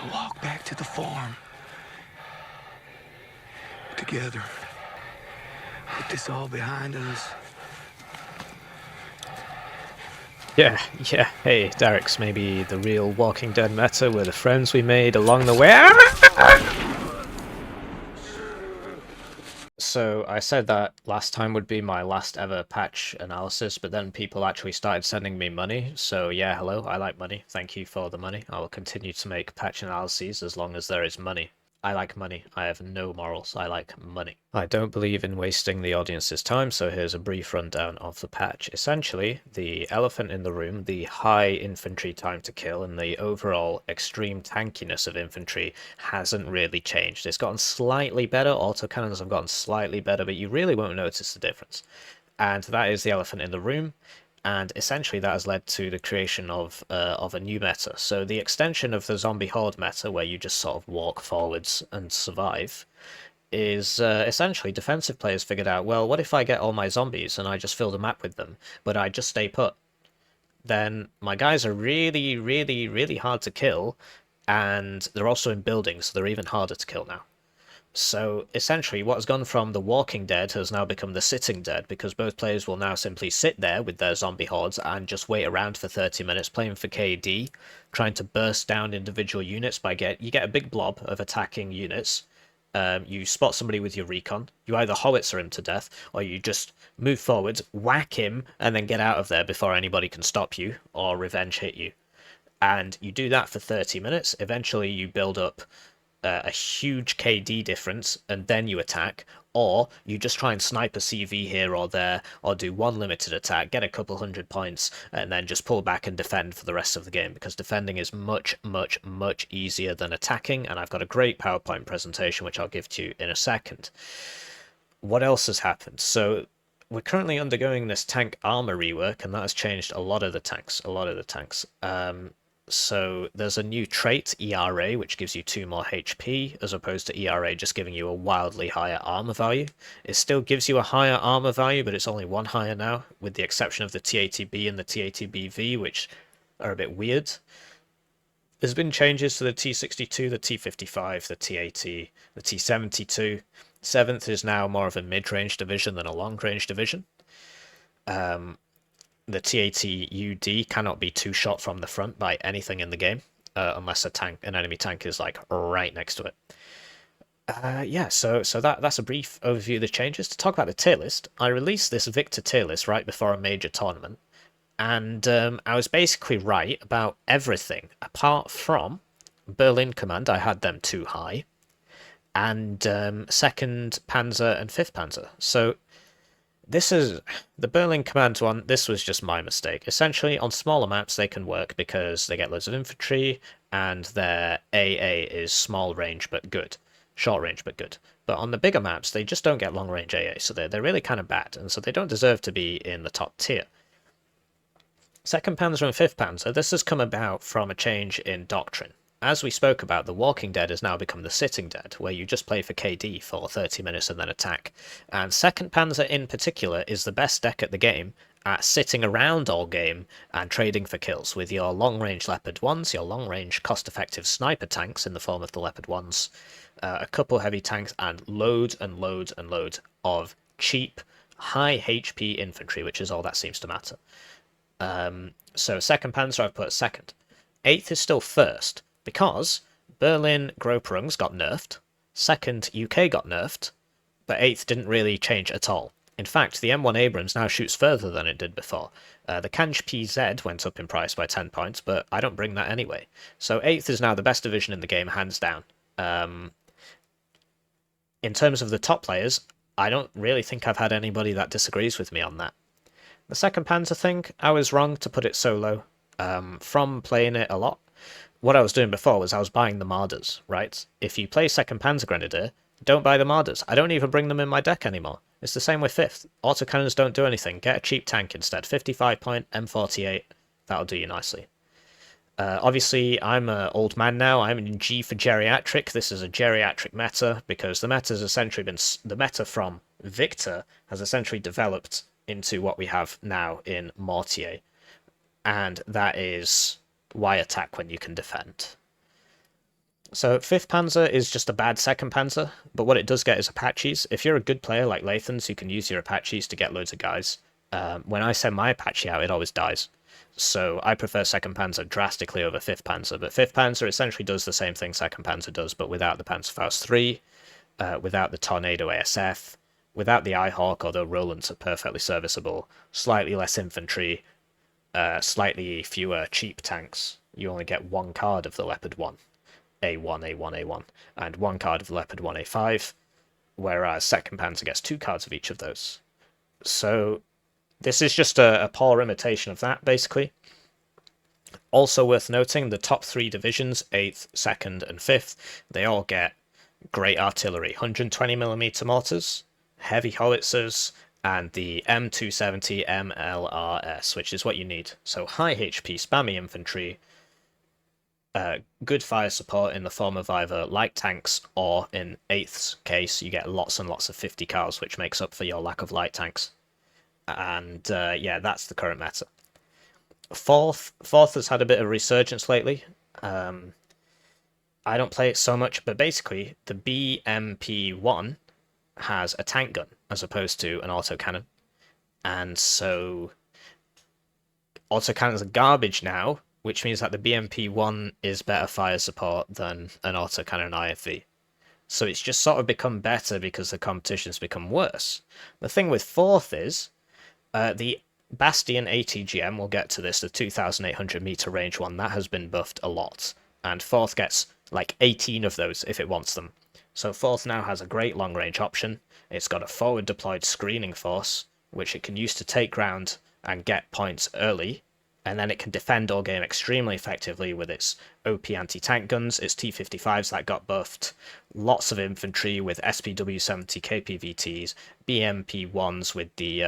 and walk back to the farm. Together. Put this all behind us. Yeah, hey, Derek's maybe the real Walking Dead meta with the friends we made along the way. So I said that last time would be my last ever patch analysis, but then people actually started sending me money. So yeah, hello, I like money. Thank you for the money. I will continue to make patch analyses as long as there is money. I like money. I have no morals. I like money. I don't believe in wasting the audience's time, so here's a brief rundown of the patch. Essentially, the elephant in the room, the high infantry time to kill, and the overall extreme tankiness of infantry hasn't really changed. It's gotten slightly better, autocannons have gotten slightly better, but you really won't notice the difference. And that is the elephant in the room. And essentially that has led to the creation of a new meta. So the extension of the zombie horde meta, where you just sort of walk forwards and survive, is essentially defensive players figured out, well, what if I get all my zombies and I just fill the map with them, but I just stay put? Then my guys are really, really, really hard to kill, and they're also in buildings, so they're even harder to kill now. So essentially what has gone from the walking dead has now become the sitting dead, because both players will now simply sit there with their zombie hordes and just wait around for 30 minutes playing for KD, trying to burst down individual units by you get a big blob of attacking units. You spot somebody with your recon, you either howitzer him to death, or you just move forwards, whack him, and then get out of there before anybody can stop you or revenge hit you. And you do that for 30 minutes. Eventually you build up a huge KD difference, and then you attack, or you just try and snipe a CV here or there, or do one limited attack, get a couple 100 points, and then just pull back and defend for the rest of the game, because defending is much, much, much easier than attacking, and I've got a great PowerPoint presentation which I'll give to you in a second. What else has happened? So we're currently undergoing this tank armor rework, and that has changed a lot of the tanks. So there's a new trait, ERA, which gives you 2 more HP, as opposed to ERA just giving you a wildly higher armor value. It still gives you a higher armor value, but it's only 1 higher now, with the exception of the TATB and the TATBV, which are a bit weird. There's been changes to the T62, the T55, the T80, the T72. 7th is now more of a mid-range division than a long-range division. The T80UD cannot be two-shot from the front by anything in the game, unless an enemy tank is like right next to it. Yeah, so that's a brief overview of the changes. To talk about the tier list, I released this Victor tier list right before a major tournament, and I was basically right about everything, apart from Berlin Command. I had them too high, and 2nd Panzer and 5th Panzer. So this is the Berlin Command one. This was just my mistake. Essentially, on smaller maps, they can work because they get loads of infantry, and their AA is small range but good, short range but good. But on the bigger maps, they just don't get long range AA, so they're really kind of bad, and so they don't deserve to be in the top tier. 2nd Panzer and 5th Panzer, this has come about from a change in doctrine. As we spoke about, the Walking Dead has now become the Sitting Dead, where you just play for KD for 30 minutes and then attack. And 2nd Panzer in particular is the best deck at the game at sitting around all game and trading for kills with your long-range Leopard 1s, your long-range cost-effective sniper tanks in the form of the Leopard 1s, a couple heavy tanks, and loads and loads and loads of cheap, high HP infantry, which is all that seems to matter. So 2nd Panzer I've put 2nd. 8th is still 1st, because Berlin Großrungs got nerfed, 2nd UK got nerfed, but 8th didn't really change at all. In fact, the M1 Abrams now shoots further than it did before. The Kanj PZ went up in price by 10 points, but I don't bring that anyway. So 8th is now the best division in the game, hands down. In terms of the top players, I don't really think I've had anybody that disagrees with me on that. The 2nd Panzer thing, I was wrong to put it so low. From playing it a lot, what I was doing before was I was buying the Marders, right? If you play 2nd Panzer Grenadier, don't buy the Marders. I don't even bring them in my deck anymore. It's the same with 5th. Autocannons don't do anything. Get a cheap tank instead. 55 point, M48. That'll do you nicely. Obviously, I'm an old man now. I'm in G for Geriatric. This is a Geriatric meta, because the meta has essentially been... The meta from Victor has essentially developed into what we have now in Mortier. And that is... why attack when you can defend? So 5th Panzer is just a bad 2nd Panzer, but what it does get is Apaches. If you're a good player like Lathans, you can use your Apaches to get loads of guys. When I send my Apache out, it always dies. So I prefer 2nd Panzer drastically over 5th Panzer, but 5th Panzer essentially does the same thing 2nd Panzer does, but without the Panzerfaust 3, without the Tornado ASF, without the Eyehawk, although Rolands are perfectly serviceable, slightly less infantry, slightly fewer cheap tanks. You only get one card of the Leopard 1. A1, A1, A1, and one card of Leopard 1A5, whereas 2nd Panzer gets two cards of each of those. So this is just a poor imitation of that, basically. Also worth noting, the top 3 divisions, 8th, 2nd, and 5th, they all get great artillery, 120mm mortars, heavy howitzers, and the M270 MLRS, which is what you need. So high HP, spammy infantry, good fire support in the form of either light tanks, or in 8th's case, you get lots and lots of 50 cals, which makes up for your lack of light tanks. And yeah, that's the current meta. Fourth has had a bit of resurgence lately. I don't play it so much, but basically the BMP-1 has a tank gun as opposed to an autocannon. And so autocannons are garbage now, which means that the BMP-1 is better fire support than an autocannon IFV. So it's just sort of become better because the competition's become worse. The thing with 4th is, the Bastion ATGM, we'll get to this, the 2,800 meter range one, that has been buffed a lot. And 4th gets like 18 of those if it wants them. So 4th now has a great long range option. It's got a forward deployed screening force, which it can use to take ground and get points early. And then it can defend all game extremely effectively with its OP anti-tank guns, its T-55s that got buffed, lots of infantry with SPW-70 KPVTs, BMP-1s with the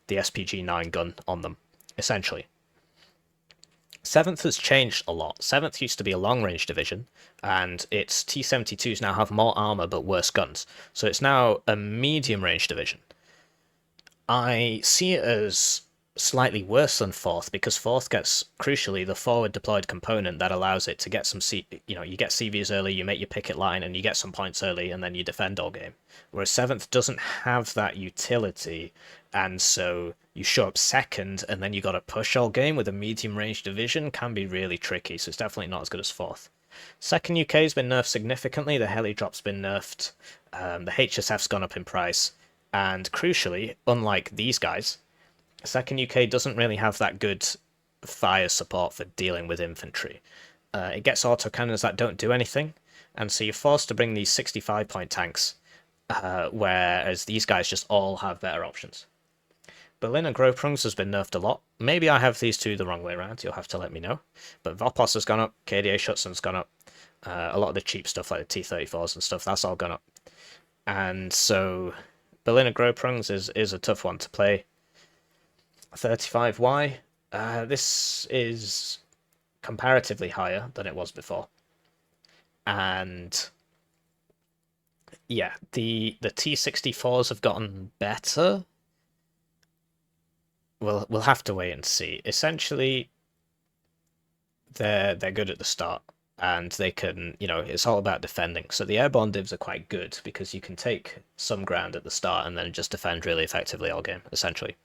SPG-9 gun on them, essentially. 7th has changed a lot. 7th used to be a long-range division, and its T-72s now have more armor but worse guns. So it's now a medium-range division. I see it as slightly worse than 4th, because 4th gets, crucially, the forward deployed component that allows it to get some you get CVs early, you make your picket line, and you get some points early, and then you defend all game. Whereas 7th doesn't have that utility, and so you show up 2nd, and then you got to push all game with a medium range division can be really tricky, so it's definitely not as good as 4th. 2nd UK has been nerfed significantly, the heli drop's been nerfed, the HSF's gone up in price, and crucially, unlike these guys, 2nd UK doesn't really have that good fire support for dealing with infantry. It gets autocannons that don't do anything, and so you're forced to bring these 65-point tanks, whereas these guys just all have better options. Berliner Grobprungs has been nerfed a lot. Maybe I have these two the wrong way around, you'll have to let me know. But Vopos has gone up, KDA Schutzen's gone up, a lot of the cheap stuff like the T-34s and stuff, that's all gone up. And so Berliner Grobprungs is a tough one to play. 35Y, this is comparatively higher than it was before. And yeah, the T-64s have gotten better. We'll have to wait and see. Essentially, they're good at the start, and they can, it's all about defending. So the airborne divs are quite good because you can take some ground at the start and then just defend really effectively all game, essentially.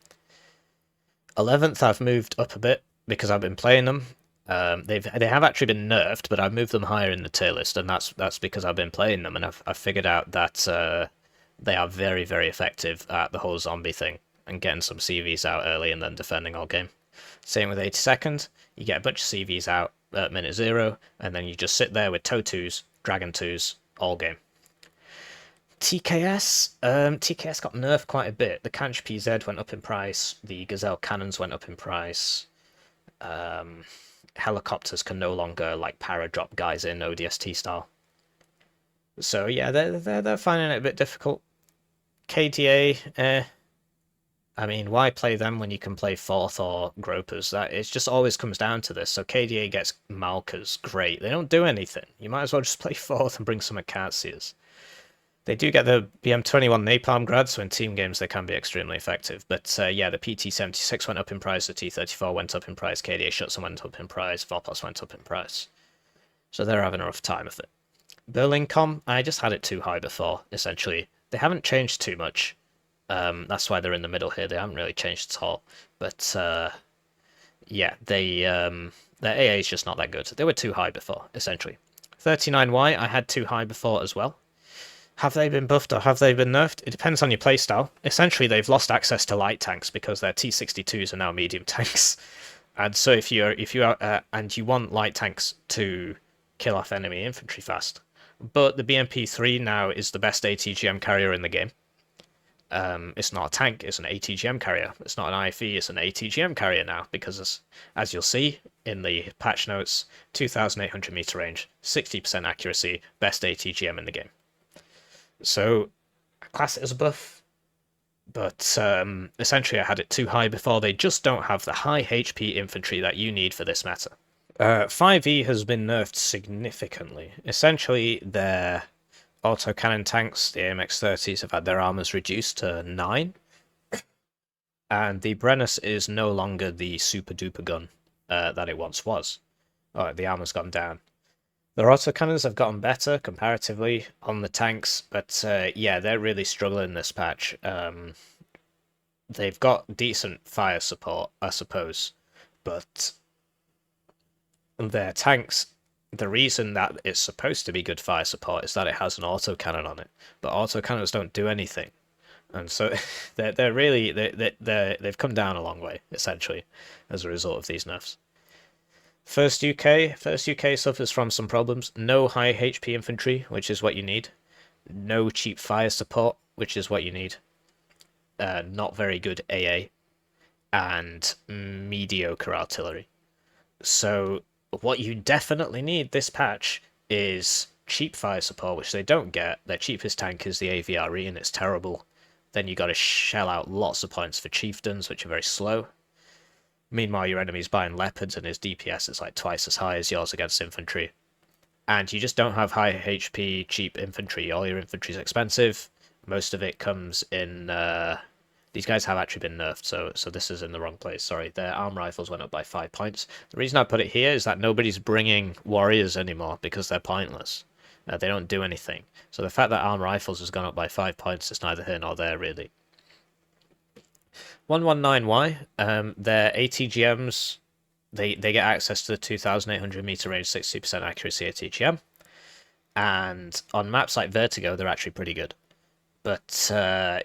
11th I've moved up a bit because I've been playing them. They have actually been nerfed, but I've moved them higher in the tier list, and that's because I've been playing them, and I've figured out that they are very, very effective at the whole zombie thing and getting some CVs out early and then defending all game. Same with 82nd, you get a bunch of CVs out at minute 0, and then you just sit there with TOW 2s, Dragon 2s, all game. TKS got nerfed quite a bit. The Kanch PZ went up in price, the Gazelle cannons went up in price, helicopters can no longer like para-drop guys in ODST style. So yeah, they're finding it a bit difficult. KDA, I mean, why play them when you can play 4th or Gropers? That it just always comes down to this. So KDA gets Malkas, great. They don't do anything. You might as well just play 4th and bring some Acacias. They do get the BM21 Napalm grad, so in team games they can be extremely effective. But yeah, the PT-76 went up in price, the T-34 went up in price, KDA Schutzen went up in price, Vopos went up in price. So they're having a rough time of it. Berlin.com, I just had it too high before, essentially. They haven't changed too much. That's why they're in the middle here. They haven't really changed at all. But yeah, their AA is just not that good. They were too high before, essentially. 39Y, I had too high before as well. Have they been buffed or have they been nerfed? It depends on your playstyle. Essentially, they've lost access to light tanks because their T62s are now medium tanks. And so if you and you want light tanks to kill off enemy infantry fast, but the BMP-3 now is the best ATGM carrier in the game. It's not a tank, it's an ATGM carrier. It's not an IFE, it's an ATGM carrier now, because as you'll see in the patch notes, 2,800 meter range, 60% accuracy, best ATGM in the game. So, I class it as a buff, but essentially I had it too high before. They just don't have the high HP infantry that you need for this meta. 5E has been nerfed significantly. Essentially, their autocannon tanks, the AMX-30s, have had their armors reduced to 9. And the Brennus is no longer the super-duper gun that it once was. Oh, the armor's gone down. Their autocannons have gotten better, comparatively, on the tanks, but yeah, they're really struggling this patch. They've got decent fire support, I suppose, but their tanks, the reason that it's supposed to be good fire support is that it has an autocannon on it, but autocannons don't do anything, and so they've come down a long way essentially as a result of these nerfs. First UK suffers from some problems. No high HP infantry, which is what you need. No cheap fire support, which is what you need. Not very good AA, and mediocre artillery. So what you definitely need this patch is cheap fire support, which they don't get. Their cheapest tank is the AVRE, and it's terrible. Then you got to shell out lots of points for chieftains, which are very slow. Meanwhile, your enemy's buying leopards, and his DPS is like twice as high as yours against infantry. And you just don't have high HP, cheap infantry. All your infantry's expensive. Most of it comes in... These guys have actually been nerfed, so this is in the wrong place. Sorry, their arm rifles went up by 5 points. The reason I put it here is that nobody's bringing warriors anymore because they're pointless. They don't do anything. So the fact that arm rifles has gone up by 5 points is neither here nor there, really. 119Y, their ATGMs, they get access to the 2,800 meter range, 60% accuracy ATGM. And on maps like Vertigo, they're actually pretty good. But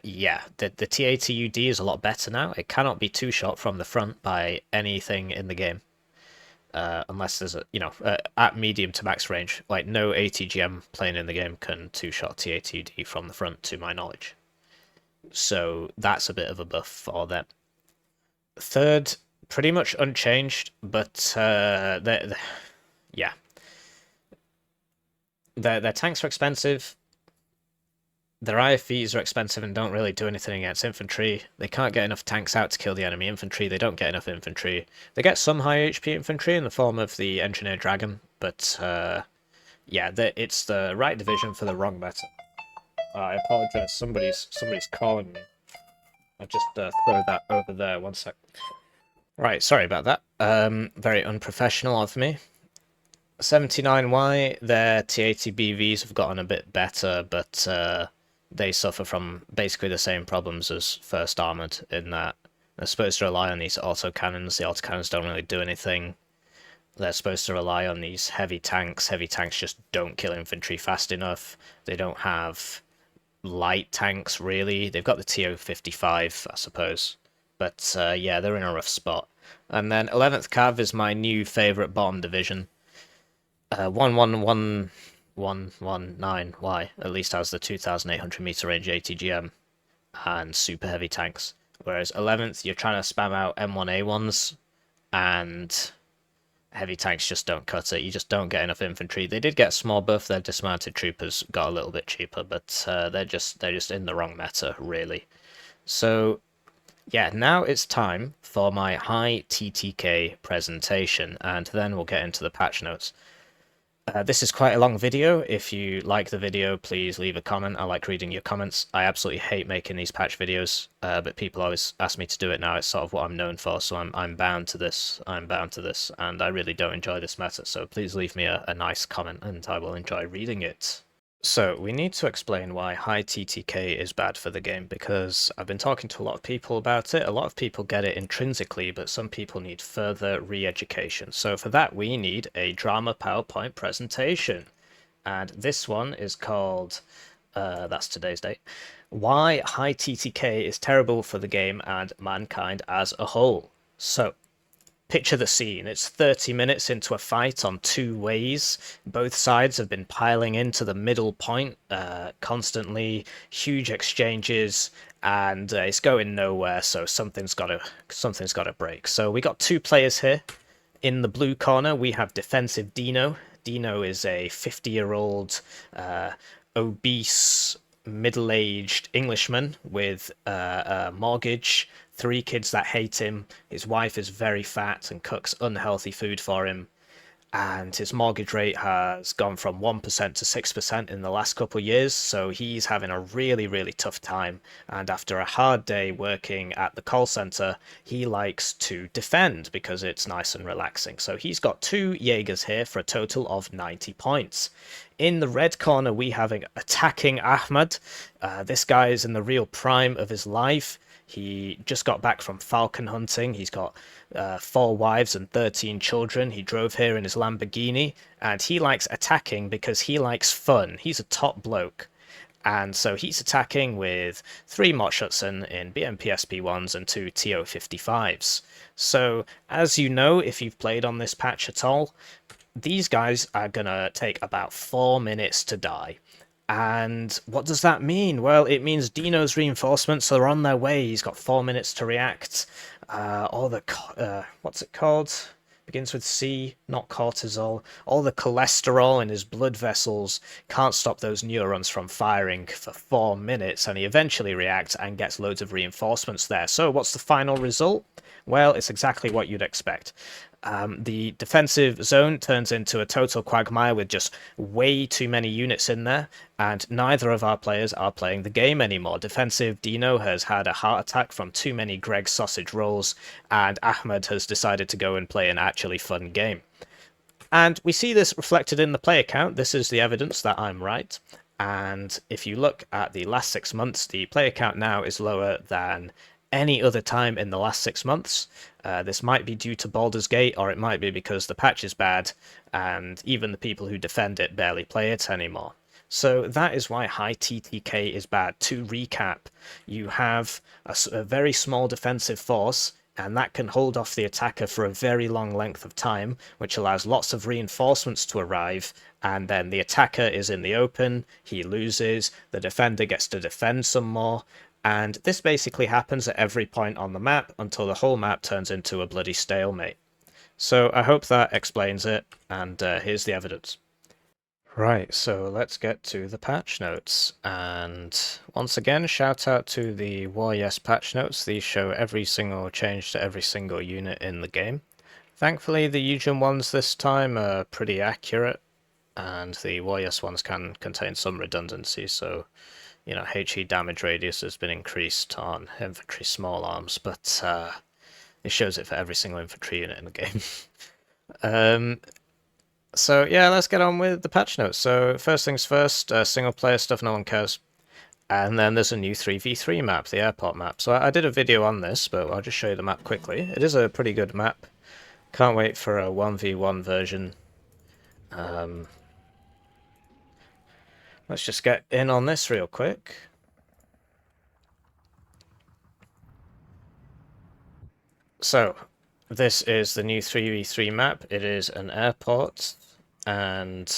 yeah, the TATUD is a lot better now. It cannot be two-shot from the front by anything in the game. Unless there's a, at medium to max range, like no ATGM playing in the game can two-shot TATUD from the front, to my knowledge. So that's a bit of a buff for them. Third, pretty much unchanged, but yeah. Their tanks are expensive. Their IFVs are expensive and don't really do anything against infantry. They can't get enough tanks out to kill the enemy infantry. They don't get enough infantry. They get some high HP infantry in the form of the Engineer Dragon, but yeah, it's the right division for the wrong meta. I apologize. Somebody's calling me. I'll just throw that over there. 1 sec. Right, sorry about that. Very unprofessional of me. 79Y, their TATBVs have gotten a bit better, but they suffer from basically the same problems as First Armoured, in that they're supposed to rely on these autocannons. The autocannons don't really do anything. They're supposed to rely on these heavy tanks. Heavy tanks just don't kill infantry fast enough. They don't have light tanks, really. They've got the TO-55, I suppose. But yeah, they're in a rough spot. And then 11th Cav is my new favourite bottom division. 11119Y at least has the 2,800 meter range ATGM and super heavy tanks. Whereas 11th, you're trying to spam out M1A1s, and heavy tanks just don't cut it. You just don't get enough infantry. They did get a small buff. Their dismounted troopers got a little bit cheaper, but they're just in the wrong meta, really. So yeah, now it's time for my High TTK presentation, and then we'll get into the patch notes. This is quite a long video. If you like the video, please leave a comment. I like reading your comments. I absolutely hate making these patch videos, but people always ask me to do it now. It's sort of what I'm known for, so I'm bound to this. I'm bound to this, and I really don't enjoy this meta, so please leave me a nice comment, and I will enjoy reading it. So, we need to explain why High TTK is bad for the game, because I've been talking to a lot of people about it. A lot of people get it intrinsically, but some people need further re-education. So for that, we need a drama PowerPoint presentation. And this one is called, that's today's date, Why High TTK is Terrible for the Game and Mankind as a Whole. So, picture the scene. It's 30 minutes into a fight on two ways. Both sides have been piling into the middle point constantly. Huge exchanges, and it's going nowhere. So something's got to break. So we got two players here. In the blue corner, we have defensive Dino. Dino is a 50-year-old obese, middle-aged Englishman with a mortgage, 3 kids that hate him. His wife is very fat and cooks unhealthy food for him. And his mortgage rate has gone from 1% to 6% in the last couple of years, so he's having a really, really tough time. And after a hard day working at the call center, he likes to defend because it's nice and relaxing. So he's got 2 Jaegers here for a total of 90 points. In the red corner, we have attacking Ahmed. This guy is in the real prime of his life. He just got back from falcon hunting. He's got 4 wives and 13 children. He drove here in his Lamborghini, and he likes attacking because he likes fun. He's a top bloke. And so he's attacking with 3 Motschützen in BMP SP1s and 2 TO55s. So, as you know, if you've played on this patch at all, these guys are gonna take about 4 minutes to die. And what does that mean? Well, it means Dino's reinforcements are on their way. He's got 4 minutes to react. All the what's it called? Begins with C, not cortisol. All the cholesterol in his blood vessels can't stop those neurons from firing for 4 minutes, and he eventually reacts and gets loads of reinforcements there. So what's the final result? Well, it's exactly what you'd expect. The defensive zone turns into a total quagmire with just way too many units in there, and neither of our players are playing the game anymore. Defensive Dino has had a heart attack from too many Greg sausage rolls, and Ahmed has decided to go and play an actually fun game. And we see this reflected in the player count. This is the evidence that I'm right. And if you look at the last 6 months, the player count now is lower than any other time in the last 6 months. This might be due to Baldur's Gate, or it might be because the patch is bad, and even the people who defend it barely play it anymore. So that is why High TTK is bad. To recap, you have a very small defensive force, and that can hold off the attacker for a very long length of time, which allows lots of reinforcements to arrive, and then the attacker is in the open, he loses, the defender gets to defend some more, and this basically happens at every point on the map until the whole map turns into a bloody stalemate. So I hope that explains it, and here's the evidence. Right, so let's get to the patch notes, and once again, shout out to the Warrior patch notes. These show every single change to every single unit in the game. Thankfully, the Eugen ones this time are pretty accurate, and the Warrior ones can contain some redundancy, so you know, HE damage radius has been increased on infantry small arms, but it shows it for every single infantry unit in the game. So yeah, let's get on with the patch notes. So first things first, single player stuff no one cares. And then there's a new 3v3 map, the airport map. So I did a video on this, but I'll just show you the map quickly. It is a pretty good map. Can't wait for a 1v1 version. Let's just get in on this real quick. So, this is the new 3v3 map. It is an airport, and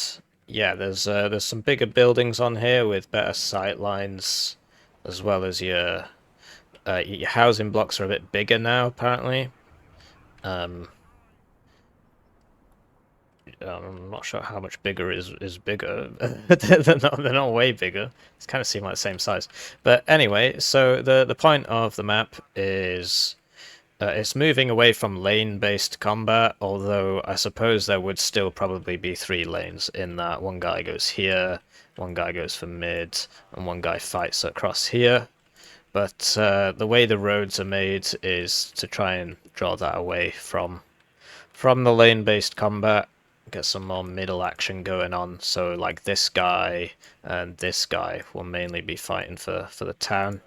yeah, there's some bigger buildings on here with better sight lines, as well as your housing blocks are a bit bigger now, apparently. I'm not sure how much bigger is bigger. they're not way bigger. It's kind of seem like the same size. But anyway, so the point of the map is It's moving away from lane-based combat, although I suppose there would still probably be 3 lanes in that one guy goes here, one guy goes for mid, and one guy fights across here. But the way the roads are made is to try and draw that away from the lane-based combat, get some more middle action going on. So like this guy and this guy will mainly be fighting for the town.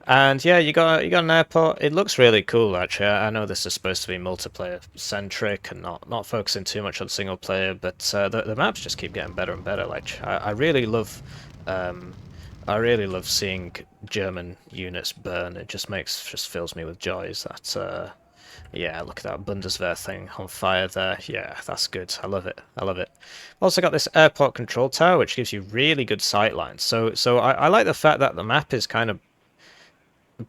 And yeah, you got an airport. It looks really cool, actually. I know this is supposed to be multiplayer centric and not focusing too much on single player, but the maps just keep getting better and better. Like I really love seeing German units burn. It just fills me with joy. Is that yeah, look at that Bundeswehr thing on fire there. Yeah, that's good. I love it. I love it. Also got this airport control tower, which gives you really good sight lines. So I like the fact that the map is kind of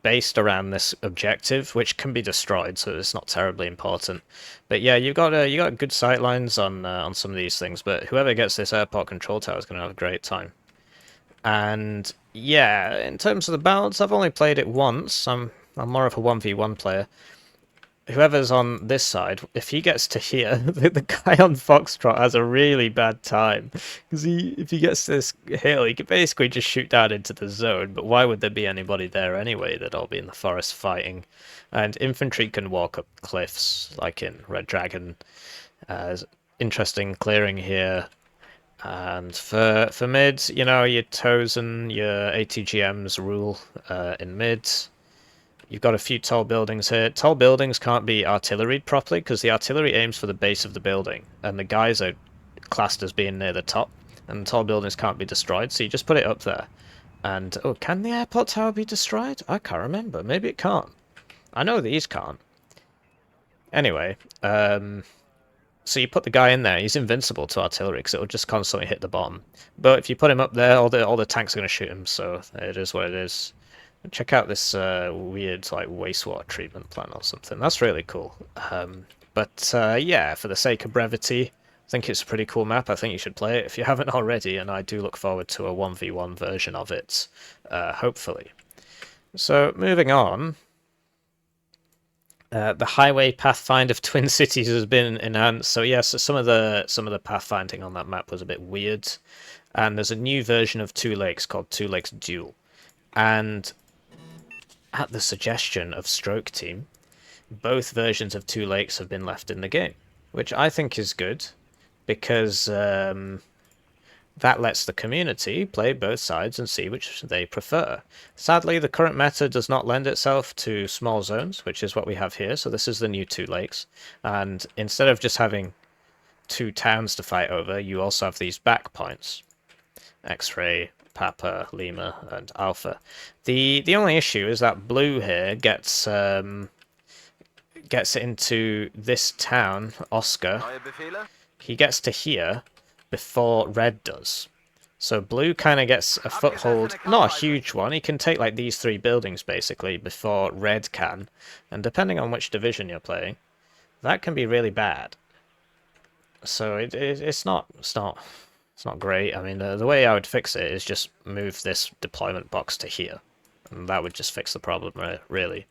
based around this objective, which can be destroyed, so it's not terribly important. But yeah, you got good sight lines on some of these things. But whoever gets this airport control tower is going to have a great time. And yeah, in terms of the balance, I've only played it once. I'm more of a 1v1 player. Whoever's on this side, if he gets to here, the guy on Foxtrot has a really bad time. Because if he gets to this hill, he can basically just shoot down into the zone. But why would there be anybody there anyway? They'd all be in the forest fighting. And infantry can walk up cliffs, like in Red Dragon. Interesting clearing here. And for mid, you know, your Tozen, your ATGMs rule in mid. You've got a few tall buildings here. Tall buildings can't be artilleried properly because the artillery aims for the base of the building, and the guys are classed as being near the top, and tall buildings can't be destroyed, so you just put it up there. And, oh, can the airport tower be destroyed? I can't remember. Maybe it can't. I know these can't. Anyway, so you put the guy in there. He's invincible to artillery because it'll just constantly hit the bottom. But if you put him up there, all the tanks are going to shoot him, so it is what it is. Check out this weird like wastewater treatment plant or something. That's really cool. Yeah, for the sake of brevity, I think it's a pretty cool map. I think you should play it if you haven't already, and I do look forward to a 1v1 version of it, hopefully. So, moving on. The highway pathfind of Twin Cities has been enhanced. So yes, some of the pathfinding on that map was a bit weird. And there's a new version of Two Lakes called Two Lakes Duel. And at the suggestion of Stroke Team, both versions of Two Lakes have been left in the game, which I think is good, because that lets the community play both sides and see which they prefer. Sadly, the current meta does not lend itself to small zones, which is what we have here, so this is the new Two Lakes, and instead of just having 2 towns to fight over, you also have these back points. X-Ray, Papa, Lima, and Alpha. The only issue is that blue here gets into this town, Oscar. He gets to here before red does. So blue kind of gets a foothold, not a huge one. He can take like these 3 buildings basically before red can, and depending on which division you're playing, that can be really bad. So it's not great. I mean, the way I would fix it is just move this deployment box to here, and that would just fix the problem, really.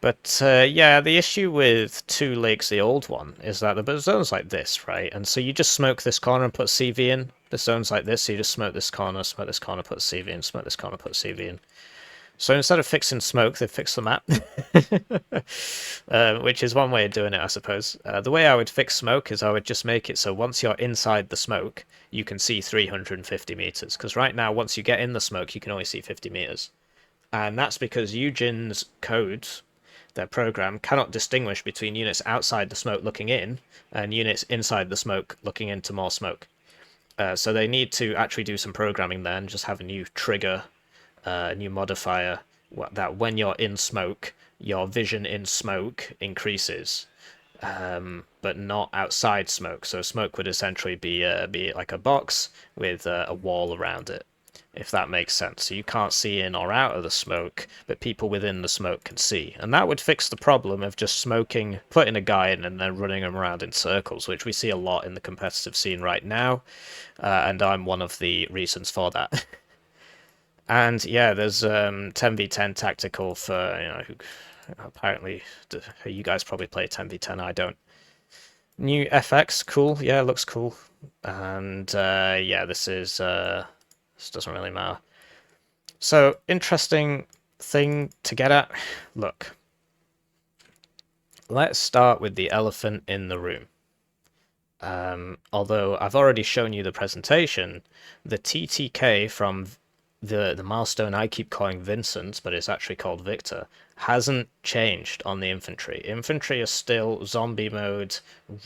But yeah, the issue with Two Lakes, the old one, is that the zone's like this, right? And so you just smoke this corner and put CV in. The zone's like this, so you just smoke this corner, put CV in, smoke this corner, put CV in. So instead of fixing smoke, they fixed the map, which is one way of doing it, I suppose. The way I would fix smoke is I would just make it so once you're inside the smoke, you can see 350 meters. Because right now, once you get in the smoke, you can only see 50 meters. And that's because Eugen's code, their program, cannot distinguish between units outside the smoke looking in and units inside the smoke looking into more smoke. So they need to actually do some programming there and just have a new trigger, new modifier, that when you're in smoke, your vision in smoke increases, but not outside smoke. So smoke would essentially be like a box with a wall around it, if that makes sense. So you can't see in or out of the smoke, but people within the smoke can see. And that would fix the problem of just smoking, putting a guy in and then running him around in circles, which we see a lot in the competitive scene right now, and I'm one of the reasons for that. And yeah, there's 10v10 tactical for, Apparently, you guys probably play 10v10. I don't. New FX, cool. Yeah, looks cool. And yeah, this doesn't really matter. So interesting thing to get at. Look, let's start with the elephant in the room. Although I've already shown you the presentation, the TTK from the milestone I keep calling Vincent, but it's actually called Victor, hasn't changed on the infantry. Infantry are still zombie mode,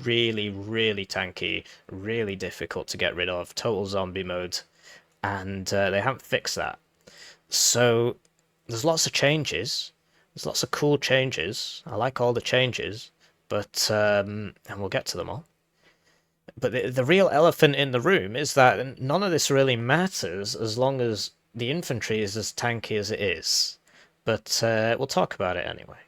really, really tanky, really difficult to get rid of, total zombie mode, and they haven't fixed that. So there's lots of changes. There's lots of cool changes. I like all the changes, but and we'll get to them all. But the real elephant in the room is that none of this really matters as long as the infantry is as tanky as it is. But we'll talk about it anyway.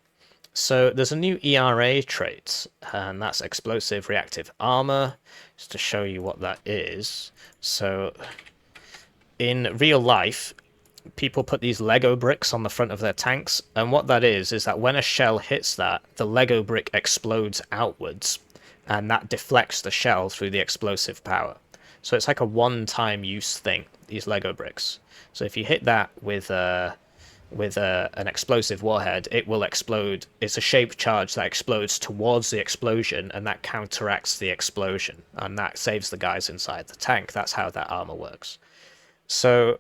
So there's a new ERA trait, and that's explosive reactive armor, just to show you what that is. So in real life, people put these Lego bricks on the front of their tanks, and what that is that when a shell hits that, the Lego brick explodes outwards, and that deflects the shell through the explosive power. So it's like a one-time use thing, these Lego bricks. So if you hit that with an explosive warhead, it will explode. It's a shaped charge that explodes towards the explosion, and that counteracts the explosion, and that saves the guys inside the tank. That's how that armor works. So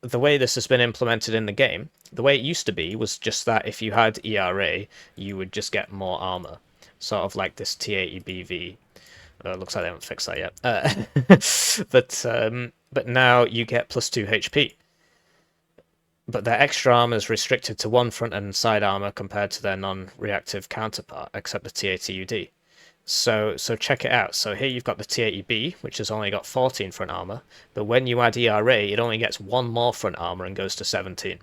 the way this has been implemented in the game, the way it used to be was just that if you had ERA, you would just get more armor. Sort of like this T80BV. Looks like they haven't fixed that yet. But now you get +2 HP. But their extra armor is restricted to 1 front and side armor compared to their non-reactive counterpart, except the T80UD. So check it out. So here you've got the T80B, which has only got 14 front armor, but when you add ERA, it only gets 1 more front armor and goes to 17.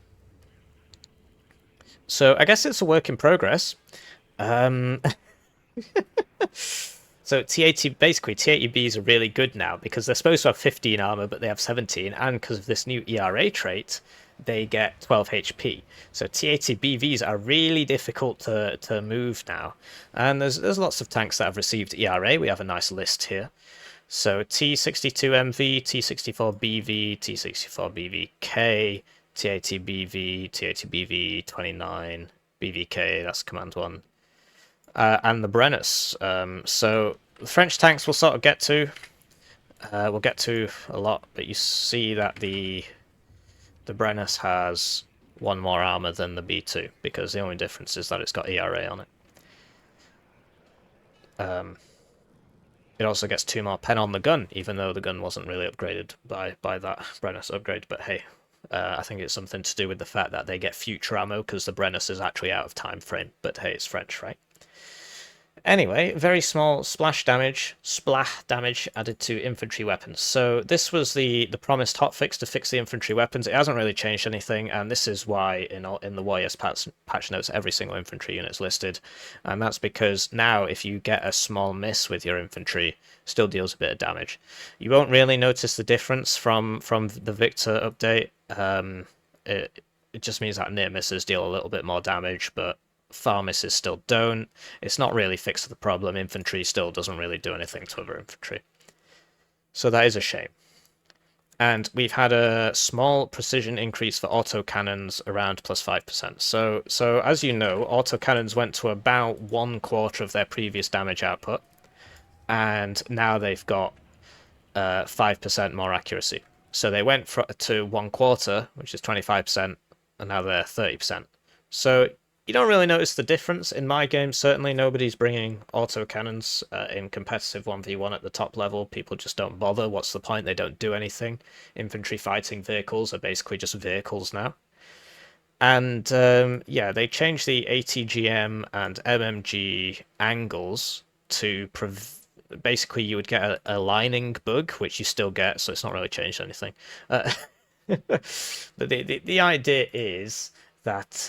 So I guess it's a work in progress. So basically T80Bs are really good now because they're supposed to have 15 armor, but they have 17, and because of this new ERA trait, they get 12 HP. So T80BVs are really difficult to move now, and there's lots of tanks that have received ERA. We have a nice list here. So T62MV, T64BV, T64BVK, T80BV, T80BV29, BVK. That's Command 1. And the Brennus. So the French tanks we'll sort of get to. We'll get to a lot, but you see that the Brennus has 1 more armor than the B2, because the only difference is that it's got ERA on it. It also gets 2 more pen on the gun, even though the gun wasn't really upgraded by that Brennus upgrade, but hey. I think it's something to do with the fact that they get future ammo, because the Brennus is actually out of time frame, but hey, it's French, right? Anyway, very small splah damage added to infantry weapons. So this was the promised hotfix to fix the infantry weapons. It hasn't really changed anything, and this is why in the Warriors patch notes every single infantry unit is listed, and that's because now if you get a small miss with your infantry, it still deals a bit of damage. You won't really notice the difference from the Victor update. It just means that near misses deal a little bit more damage, but far misses still don't. It's not really fixed the problem. Infantry still doesn't really do anything to other infantry. So that is a shame. And we've had a small precision increase for autocannons around +5%. So as you know, autocannons went to about 1/4 of their previous damage output, and now they've got 5% more accuracy. So they went to 1/4, which is 25%, and now they're 30%. So you don't really notice the difference in my game. Certainly nobody's bringing autocannons in competitive 1v1 at the top level. People just don't bother. What's the point? They don't do anything. Infantry fighting vehicles are basically just vehicles now. And yeah, they changed the ATGM and MMG angles to basically you would get a lining bug, which you still get, so it's not really changed anything. But the idea is that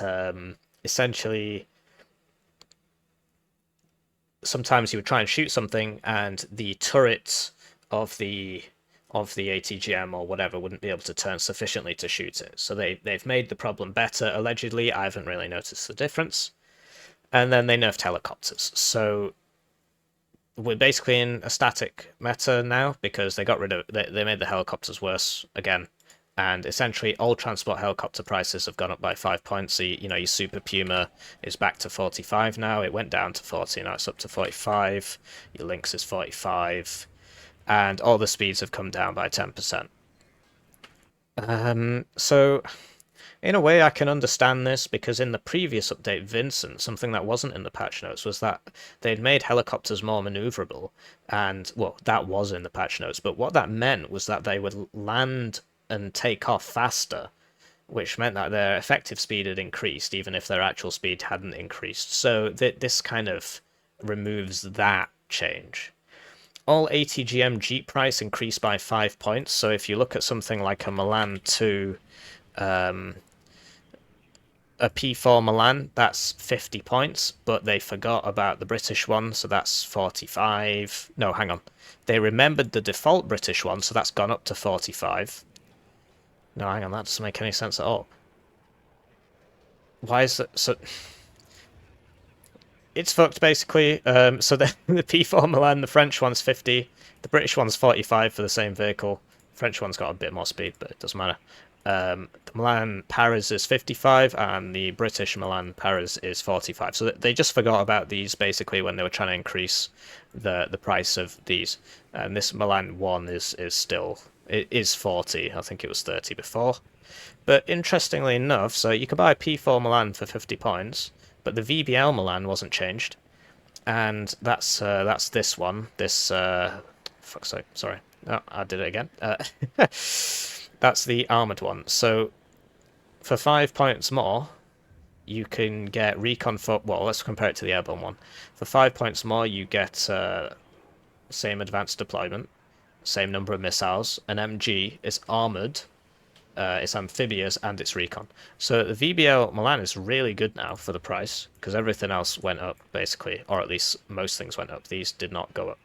essentially sometimes you would try and shoot something and the turret of the ATGM or whatever wouldn't be able to turn sufficiently to shoot it. So they've made the problem better, allegedly. I haven't really noticed the difference. And then they nerfed helicopters. So we're basically in a static meta now because they got rid of they made the helicopters worse again, and essentially all transport helicopter prices have gone up by 5 points. So your Super Puma is back to 45 now. It went down to 40, now it's up to 45. Your Lynx is 45, and all the speeds have come down by 10%. So in a way, I can understand this because in the previous update, Vincent, something that wasn't in the patch notes was that they'd made helicopters more maneuverable, and well, that was in the patch notes. But what that meant was that they would land and take off faster, which meant that their effective speed had increased, even if their actual speed hadn't increased. So this kind of removes that change. All ATGM Jeep price increased by 5 points. So if you look at something like a Milan 2. A P4 Milan, that's 50 points, but they forgot about the British one, so that's 45. No, hang on. They remembered the default British one, so that's gone up to 45. No, hang on, that doesn't make any sense at all. Why is that? So it's fucked, basically. So the P4 Milan, the French one's 50, the British one's 45 for the same vehicle. French one's got a bit more speed, but it doesn't matter. The Milan Paris is 55, and the British Milan Paris is 45. So they just forgot about these basically when they were trying to increase the price of these. And this Milan 1 is still, it is 40. I think it was 30 before. But interestingly enough, so you could buy a P4 Milan for 50 points, but the VBL Milan wasn't changed. And that's this one. This fuck's sake, sorry. Oh, I did it again. That's the armoured one. So for 5 points more, you can get recon for... Well, let's compare it to the airborne one. For 5 points more, you get same advanced deployment, same number of missiles. An MG is armoured, it's amphibious, and it's recon. So the VBL Milan is really good now for the price, because everything else went up, basically. Or at least most things went up. These did not go up.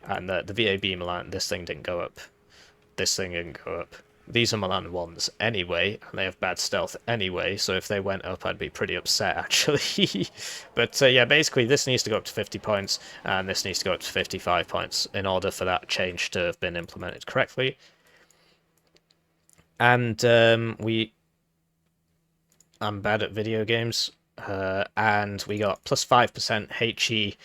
And the VAB Milan, this thing didn't go up. This thing didn't go up. These are Milan 1s anyway, and they have bad stealth anyway, so if they went up, I'd be pretty upset, actually. But yeah, basically, this needs to go up to 50 points, and this needs to go up to 55 points in order for that change to have been implemented correctly. And I'm bad at video games, and we got plus 5% HE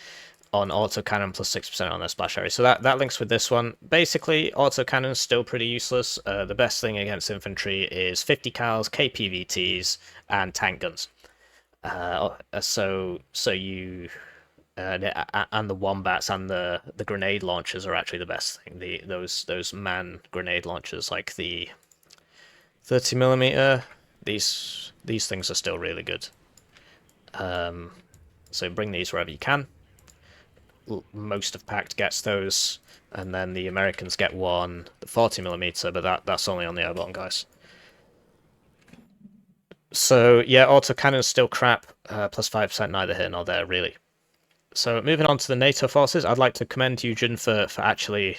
on autocannon, plus 6% on their splash area. So that links with this one. Basically, autocannon's still pretty useless. The best thing against infantry is 50 cals, KPVTs, and tank guns. So you and the wombats and the grenade launchers are actually the best thing. Those man grenade launchers, like the 30mm, these things are still really good. So bring these wherever you can. Most of Pact gets those, and then the Americans get one, the 40mm, but that's only on the airborne guys. So yeah, autocannon's still crap, plus 5% neither here nor there, really. So moving on to the NATO forces, I'd like to commend Eugen for actually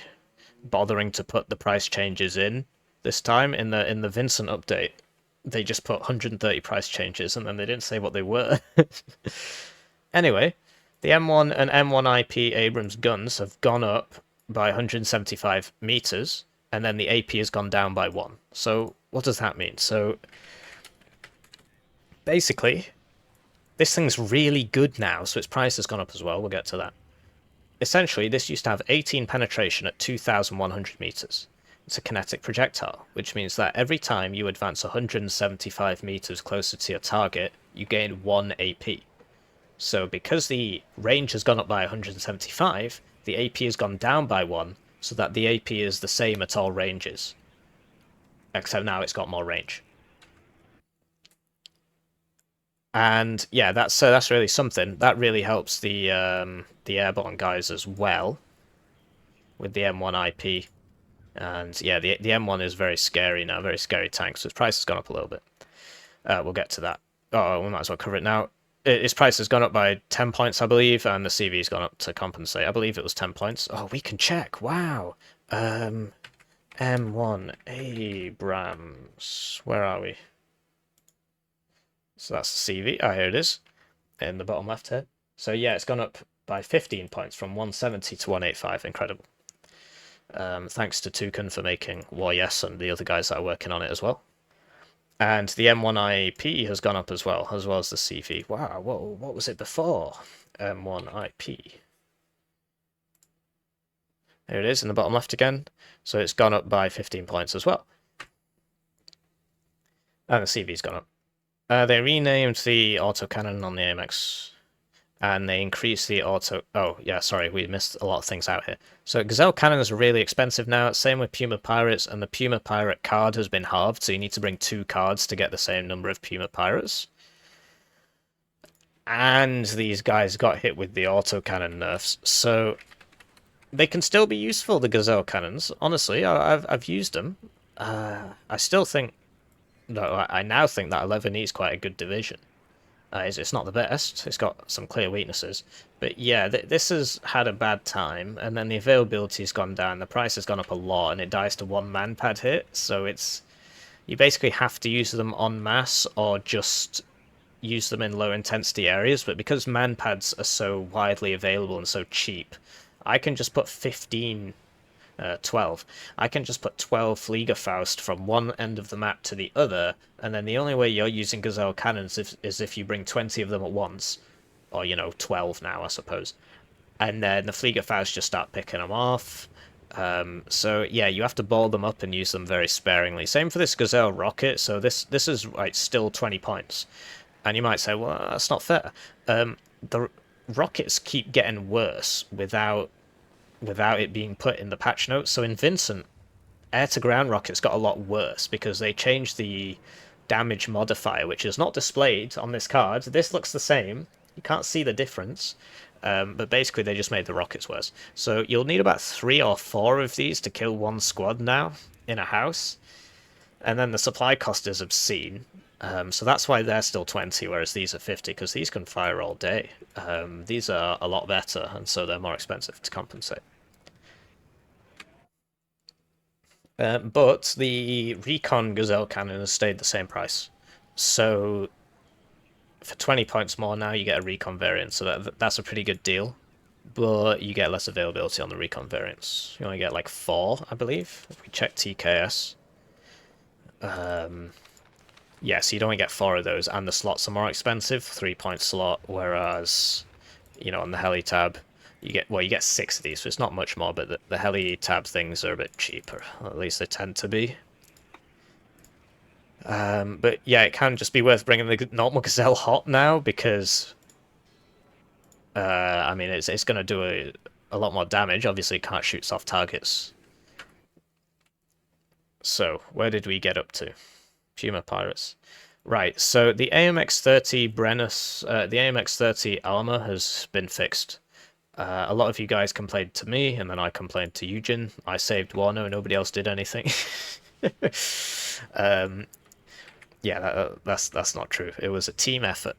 bothering to put the price changes in this time. In the Vincent update, they just put 130 price changes, and then they didn't say what they were. Anyway, the M1 and M1 IP Abrams guns have gone up by 175 meters, and then the AP has gone down by 1. So what does that mean? So basically, this thing's really good now, so its price has gone up as well. We'll get to that. Essentially, this used to have 18 penetration at 2,100 meters. It's a kinetic projectile, which means that every time you advance 175 meters closer to your target, you gain 1 AP. So because the range has gone up by 175, the AP has gone down by 1, so that the AP is the same at all ranges. Except now it's got more range. And yeah, that's really something. That really helps the airborne guys as well, with the M1 IP. And yeah, the M1 is very scary now, very scary tank, so its price has gone up a little bit. We'll get to that. Oh, we might as well cover it now. Its price has gone up by 10 points, I believe, and the CV's gone up to compensate. I believe it was 10 points. Oh, we can check. Wow. M1 Abrams. Where are we? So that's the CV. Oh, here it is. In the bottom left here. So yeah, it's gone up by 15 points from 170 to 185. Incredible. Thanks to Toucan for making War Yes and the other guys that are working on it as well. And the M1IP has gone up as well as the CV. Wow, what was it before? M1IP. There it is in the bottom left again. So it's gone up by 15 points as well. And the CV's gone up. They renamed the autocannon on the AMX, and they increased the auto... Oh, yeah, sorry, we missed a lot of things out here. So Gazelle cannons are really expensive now. Same with Puma Pirates, and the Puma Pirate card has been halved, so you need to bring 2 cards to get the same number of Puma Pirates. And these guys got hit with the autocannon nerfs, so they can still be useful, the Gazelle cannons. Honestly, I've used them. I still think... No, I now think that 11E is quite a good division. It's not the best. It's got some clear weaknesses. But yeah, this has had a bad time, and then the availability has gone down, the price has gone up a lot, and it dies to 1 man-pad hit, so it's... You basically have to use them en masse, or just use them in low-intensity areas, but because man-pads are so widely available and so cheap, I can just put 12. I can just put 12 Fliegerfaust from one end of the map to the other, and then the only way you're using Gazelle cannons is if you bring 20 of them at once. Or, 12 now, I suppose. And then the Fliegerfaust just start picking them off. So, yeah, you have to ball them up and use them very sparingly. Same for this Gazelle rocket, so this is like still 20 points. And you might say, well, that's not fair. The rockets keep getting worse without it being put in the patch notes. So in Vincent, air-to-ground rockets got a lot worse because they changed the damage modifier, which is not displayed on this card. This looks the same. You can't see the difference. But basically they just made the rockets worse. So you'll need about 3 or 4 of these to kill 1 squad now in a house. And then the supply cost is obscene. So that's why they're still 20, whereas these are 50, because these can fire all day. These are a lot better, and so they're more expensive to compensate. But the Recon Gazelle cannon has stayed the same price. So for 20 points more now, you get a Recon variant, so that's a pretty good deal. But you get less availability on the Recon variants. You only get like 4, I believe, if we check TKS. Yeah, so you'd only get 4 of those, and the slots are more expensive, 3-point slot, whereas, on the heli tab, you get 6 of these, so it's not much more, but the heli tab things are a bit cheaper, at least they tend to be. But yeah, it can just be worth bringing the normal Gazelle hot now, because, I mean, it's going to do a lot more damage. Obviously, it can't shoot soft targets. So, where did we get up to? Puma Pirates. Right, so the AMX-30 Brennus, the AMX-30 armor has been fixed. A lot of you guys complained to me, and then I complained to Eugen. I saved Warno, nobody else did anything. Yeah, that's not true. It was a team effort.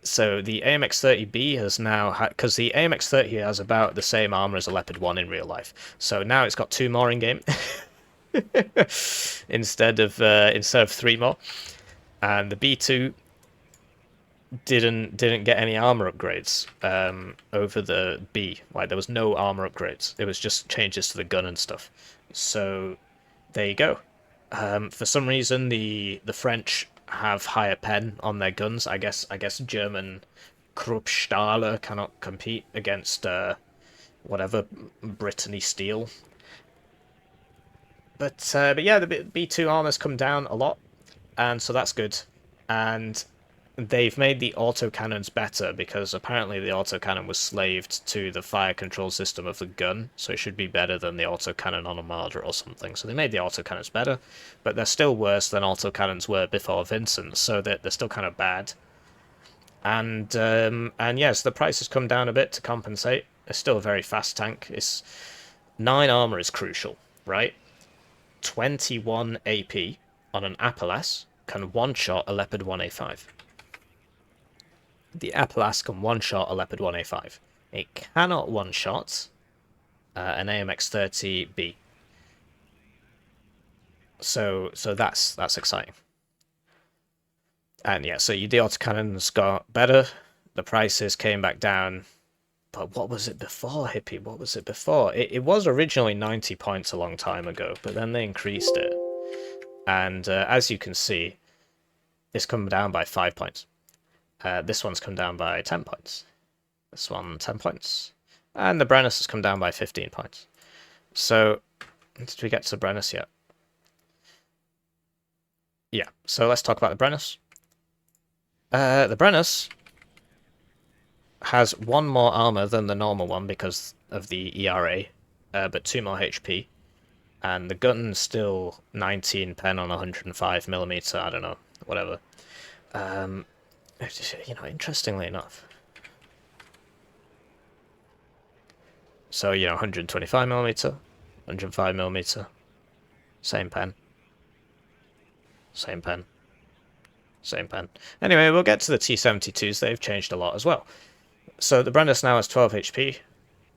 So the AMX-30B has now because the AMX-30 has about the same armor as a Leopard 1 in real life. So now it's got 2 more in game. instead of 3 more, and the B2 didn't get any armor upgrades over the B. Like, there was no armor upgrades. It was just changes to the gun and stuff. So there you go. For some reason, the French have higher pen on their guns. I guess German Kruppstahle cannot compete against whatever Brittany steel. But yeah, the B2 armor's come down a lot, and so that's good. And they've made the autocannons better, because apparently the autocannon was slaved to the fire control system of the gun, so it should be better than the autocannon on Armada or something. So they made the autocannons better, but they're still worse than autocannons were before Vincent, so they're still kind of bad. And yes, the price has come down a bit to compensate. It's still a very fast tank. 9 armor is crucial, right? 21 AP on an Appalachian can one-shot a Leopard 1A5. The Appalachian can one-shot a Leopard 1A5. It cannot one-shot an AMX-30B. So that's exciting. And yeah, so the autocannons got better. the prices came back down. But what was it before, Hippie? What was it before? It was originally 90 points a long time ago, but then they increased it. And as you can see, it's come down by 5 points. This one's come down by 10 points. This one, 10 points. And the Brennus has come down by 15 points. So, did we get to the Brennus yet? Yeah, so let's talk about the Brennus. The Brennus has 1 more armor than the normal one because of the ERA, but 2 more HP. And the gun's still 19 pen on 105mm, I don't know, whatever. You know, interestingly enough. So, you know, 125mm, 105mm, same pen. Same pen. Same pen. Anyway, we'll get to the T-72s. They've changed a lot as well. So the Brennus now has 12 HP,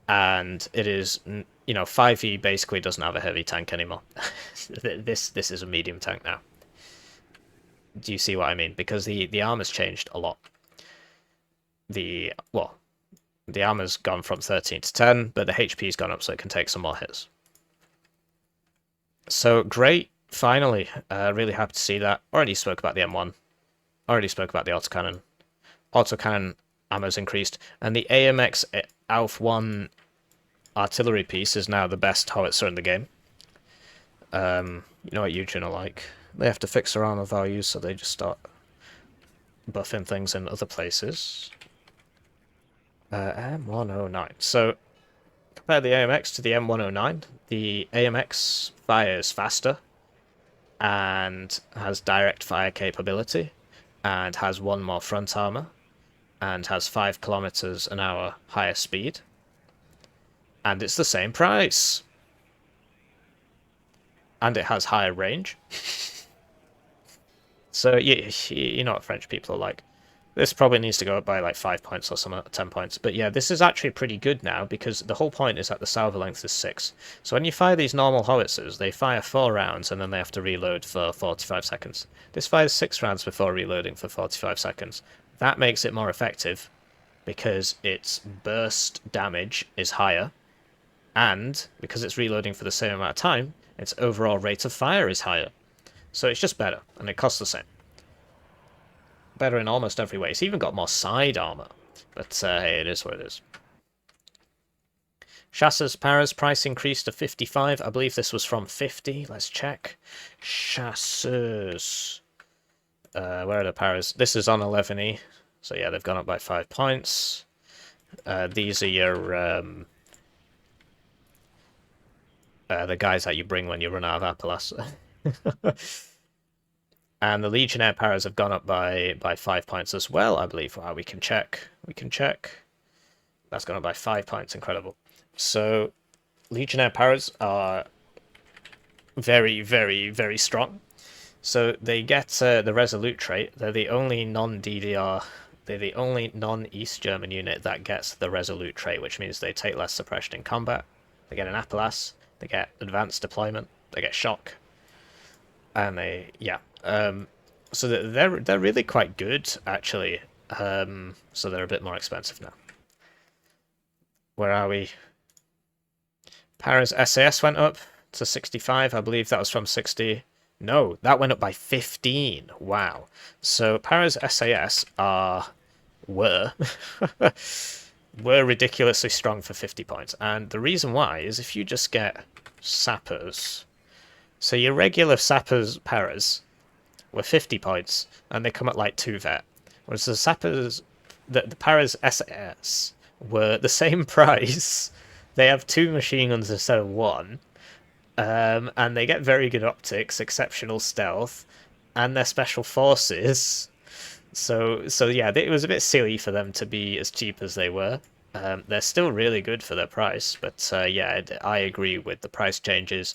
and it is, you know, 5e basically doesn't have a heavy tank anymore. This is a medium tank now. Do you see what I mean? Because the armor's changed a lot. The armor's gone from 13 to 10, but the HP's gone up so it can take some more hits. So great, finally. Really happy to see that. Already spoke about the M1. Already spoke about the autocannon. Autocannon ammo's increased, and the AMX ALF 1 artillery piece is now the best howitzer in the game. You know what Eugen are like. They have to fix their armor values, so they just start buffing things in other places. M109. So, compare the AMX to the M109. The AMX fires faster, and has direct fire capability, and has 1 more front armor, and has 5 kilometers an hour higher speed. And it's the same price. And it has higher range. So, you know what French people are like. This probably needs to go up by like 5 points or something, 10 points. But yeah, this is actually pretty good now, because the whole point is that the salvo length is 6. So when you fire these normal howitzers, they fire 4 rounds and then they have to reload for 45 seconds. This fires 6 rounds before reloading for 45 seconds. That makes it more effective, because its burst damage is higher, and because it's reloading for the same amount of time, its overall rate of fire is higher. So it's just better, and it costs the same. Better in almost every way. It's even got more side armor. But hey, it is what it is. Chasseurs Paras price increased to 55. I believe this was from 50. Let's check. Chasseurs. Where are the Paras? This is on 11e. So yeah, they've gone up by 5 points. These are your... the guys that you bring when you run out of Appelas. And the Legionnaire Paras have gone up by 5 points as well, I believe. Wow, we can check. We can check. That's gone up by 5 points. Incredible. So, Legionnaire Paras are very, very, very strong. So, they get the Resolute trait. They're the only non-DDR... They're the only non-East German unit that gets the Resolute trait, which means they take less suppression in combat. They get an Appelas. They get advanced deployment. They get shock. And they... yeah. So they're really quite good, actually. So they're a bit more expensive now. Where are we? Paras SAS went up to 65. I believe that was from 60. No, that went up by 15. Wow. So Paras SAS were ridiculously strong for 50 points. And the reason why is if you just get sappers. So your regular sappers Paras were 50 points, and they come at like 2 vet. Whereas the sappers, the Paras SAS were the same price. They have 2 machine guns instead of 1. And they get very good optics, exceptional stealth, and they're special forces. So yeah, it was a bit silly for them to be as cheap as they were. They're still really good for their price, but yeah, I agree with the price changes.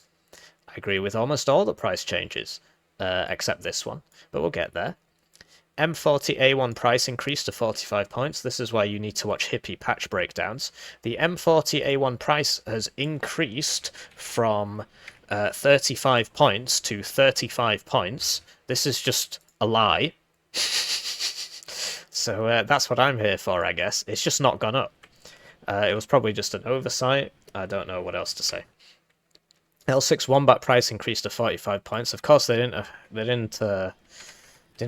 I agree with almost all the price changes. Except this one, but we'll get there. M40A1 price increased to 45 points. This is why you need to watch Hippie patch breakdowns. The M40A1 price has increased from 35 points to 35 points. This is just a lie. So that's what I'm here for, I guess. It's just not gone up. It was probably just an oversight. I don't know what else to say. L6 wombat price increased to 45 points. Of course, they didn't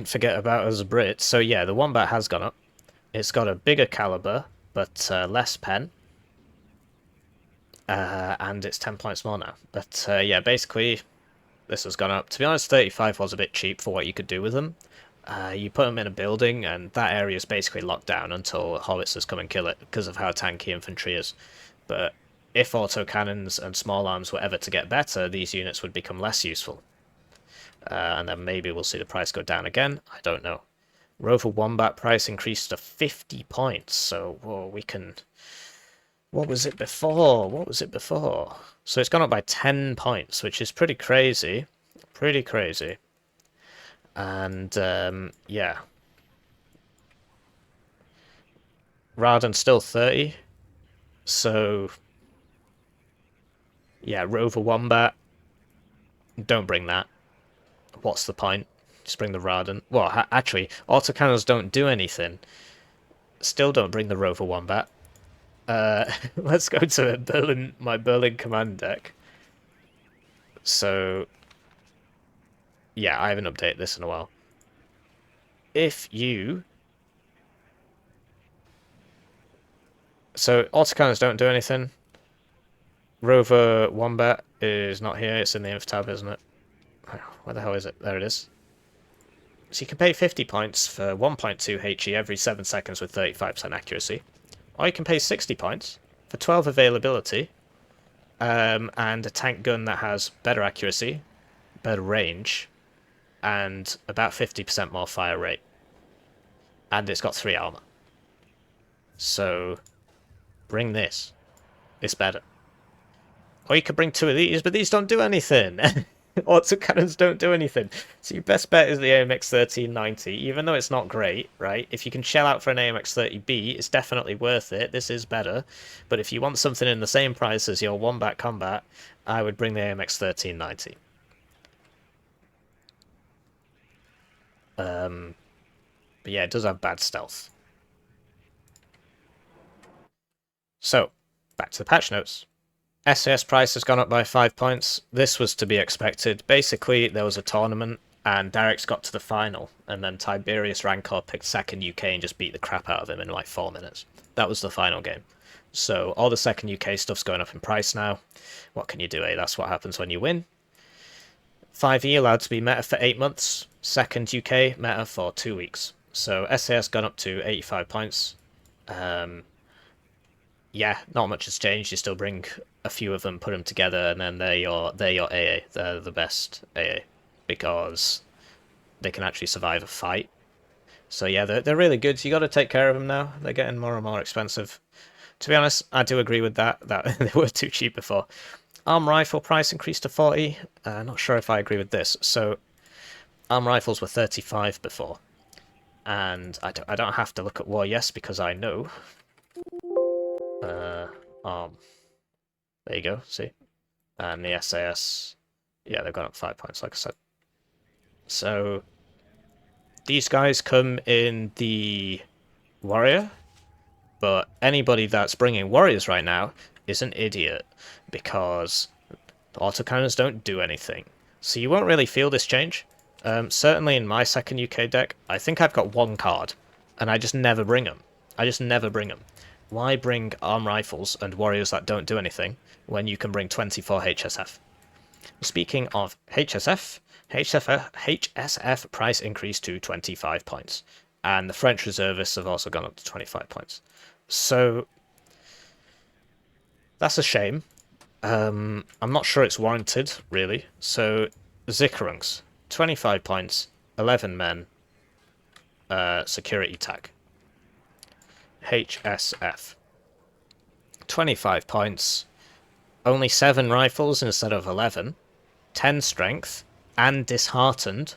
forget about us Brits. So yeah, the wombat has gone up. It's got a bigger caliber, but less pen. And it's 10 points more now. But yeah, basically, this has gone up. To be honest, 35 was a bit cheap for what you could do with them. You put them in a building, and that area is basically locked down until howitzers come and kill it because of how tanky infantry is. But if autocannons and small arms were ever to get better, these units would become less useful. And then maybe we'll see the price go down again. I don't know. Rover Wombat price increased to 50 points, so whoa, we can... What was it before? What was it before? So it's gone up by 10 points, which is pretty crazy. Pretty crazy. And, yeah. Raden's still 30. So, yeah, Rover Wombat. Don't bring that. What's the point? Just bring the Raden. Well, actually, autocannons don't do anything. Still don't bring the Rover Wombat. Let's go to my Berlin command deck. So, yeah, I haven't updated this in a while. If you... So, autocannons don't do anything. Rover Wombat is not here. It's in the inf tab, isn't it? Where the hell is it? There it is. So you can pay 50 points for 1.2 HE every 7 seconds with 35% accuracy. Or you can pay 60 points for 12 availability and a tank gun that has better accuracy, better range, and about 50% more fire rate. And it's got 3 armor. So, bring this. It's better. Or you could bring 2 of these, but these don't do anything. Autocannons don't do anything. So your best bet is the AMX 1390, even though it's not great, right? If you can shell out for an AMX 30B, it's definitely worth it. This is better. But if you want something in the same price as your Wombat Combat, I would bring the AMX 1390. But yeah, it does have bad stealth. So, back to the patch notes. SAS price has gone up by 5 points. This was to be expected. Basically, there was a tournament, and Derek's got to the final, and then Tiberius Rancor picked second UK and just beat the crap out of him in like 4 minutes. That was the final game. So all the second UK stuff's going up in price now. What can you do, eh? That's what happens when you win. 5E allowed to be meta for 8 months. Second UK meta for 2 weeks. So SAS gone up to 85 points. Yeah, not much has changed. You still bring a few of them, put them together, and then they're your AA. They're the best AA because they can actually survive a fight. So yeah, they're really good. You got to take care of them now. They're getting more and more expensive. To be honest, I do agree with that. That they were too cheap before. Arm rifle price increased to 40. Not sure if I agree with this. So arm rifles were 35 before, and I don't have to look at War Yes because I know. Arm. There you go, see? And the SAS, yeah, they've gone up 5 points, like I said. So, these guys come in the Warrior, but anybody that's bringing Warriors right now is an idiot, because the autocannons don't do anything. So you won't really feel this change. Certainly in my second UK deck, I think I've got 1 card, and I just never bring them. I just never bring them. Why bring arm rifles and warriors that don't do anything when you can bring 24 HSF? Speaking of HSF, HSF price increased to 25 points. And the French reservists have also gone up to 25 points. So, that's a shame. I'm not sure it's warranted, really. So, Sicherungs, 25 points, 11 men, security tag. HSF. 25 points, only 7 rifles instead of 11, 10 strength, and disheartened,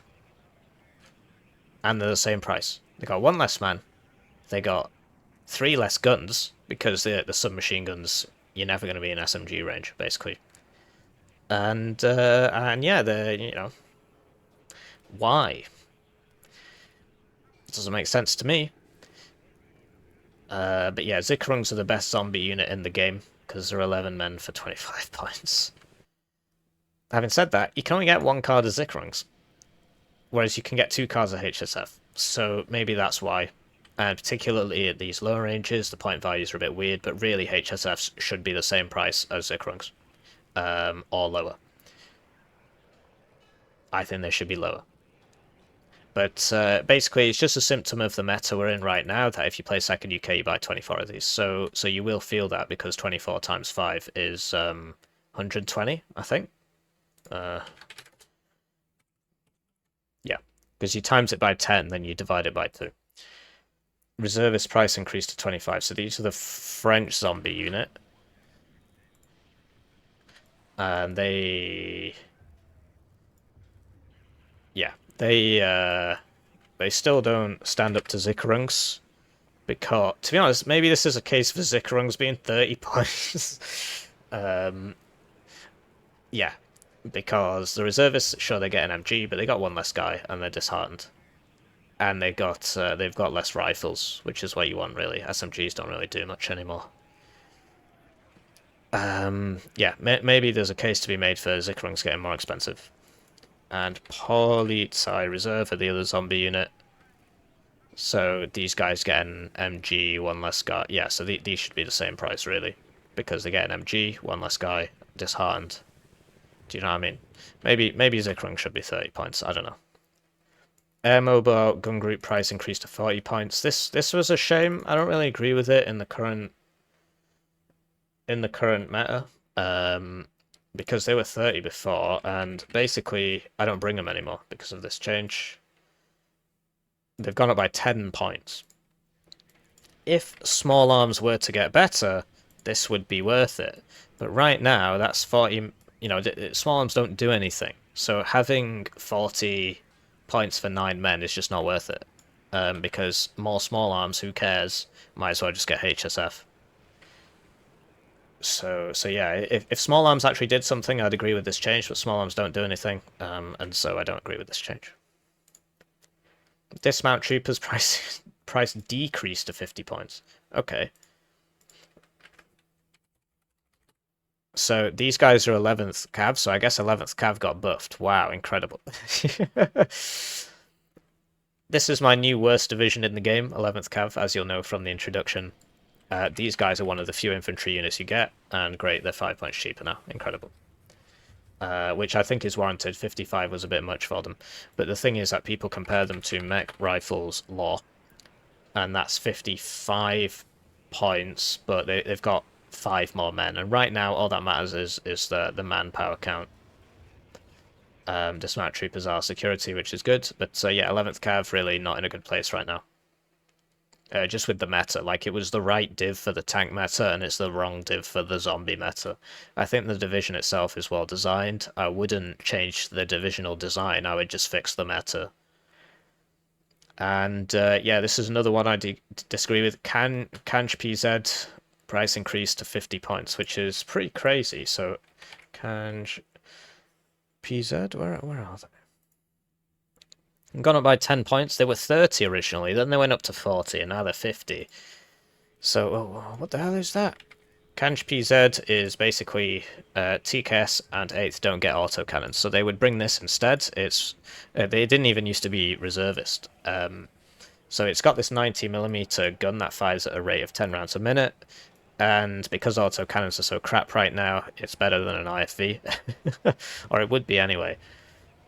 and they're the same price. They got 1 less man, they got 3 less guns, because the submachine guns, you're never going to be in SMG range, basically. And yeah, they're, you know, why? It doesn't make sense to me. But yeah, Zickerungs are the best zombie unit in the game, because they're 11 men for 25 points. Having said that, you can only get one card of Zickerungs, whereas you can get two cards of HSF, so maybe that's why. And particularly at these lower ranges, the point values are a bit weird, but really HSFs should be the same price as Zickerungs, or lower. I think they should be lower. But basically, it's just a symptom of the meta we're in right now, that if you play second UK, you buy 24 of these. So you will feel that, because 24 times 5 is 120, I think. Yeah, because you times it by 10, then you divide it by 2. Reservist price increased to 25, so these are the French zombie unit. And they... Yeah, they still don't stand up to Zickerungs, because, to be honest, maybe this is a case for Zickerungs being 30 points. Yeah, because the reservists, sure, they get an MG, but they got one less guy, and they're disheartened. And they've got less rifles, which is what you want, really. SMGs don't really do much anymore. Yeah, maybe there's a case to be made for Zickerungs getting more expensive. And Polizei Reserve are the other zombie unit. So these guys get an MG, one less guy. Yeah, so these should be the same price, really. Because they get an MG, one less guy, disheartened. Do you know what I mean? Maybe Zickerung should be 30 points, I don't know. Air Mobile gun group price increased to 40 points. This was a shame. I don't really agree with it in the current meta. Because they were 30 before, and basically I don't bring them anymore because of this change. They've gone up by 10 points. If small arms were to get better, this would be worth it. But right now, that's 40... You know, small arms don't do anything. So having 40 points for 9 men is just not worth it. Because more small arms, who cares? Might as well just get HSF. So yeah, if small arms actually did something, I'd agree with this change, but small arms don't do anything, and so I don't agree with this change. Dismount troopers price decreased to 50 points. Okay. So these guys are 11th cav, so I guess 11th cav got buffed. Wow, incredible. This is my new worst division in the game, 11th cav, as you'll know from the introduction. These guys are one of the few infantry units you get, and great, they're 5 points cheaper now. Incredible. Which I think is warranted. 55 was a bit much for them. But the thing is that people compare them to mech rifles law, and that's 55 points, but they've got 5 more men. And right now, all that matters is the manpower count. Dismount troopers are security, which is good. But yeah, 11th cav really not in a good place right now. Just with the meta, like it was the right div for the tank meta and it's the wrong div for the zombie meta. I think the division itself is well designed. I wouldn't change the divisional design, I would just fix the meta. And yeah, this is another one I disagree with. Kanj PZ price increase to 50 points, which is pretty crazy. So Kanj PZ, where are they? Gone up by 10 points. They were 30 originally, then they went up to 40, and now they're 50. So, what the hell is that? Kanj PZ is basically TKS and 8th don't get autocannons, so they would bring this instead. They didn't even used to be reservist. So it's got this 90mm gun that fires at a rate of 10 rounds a minute, and because autocannons are so crap right now, it's better than an IFV. Or it would be anyway.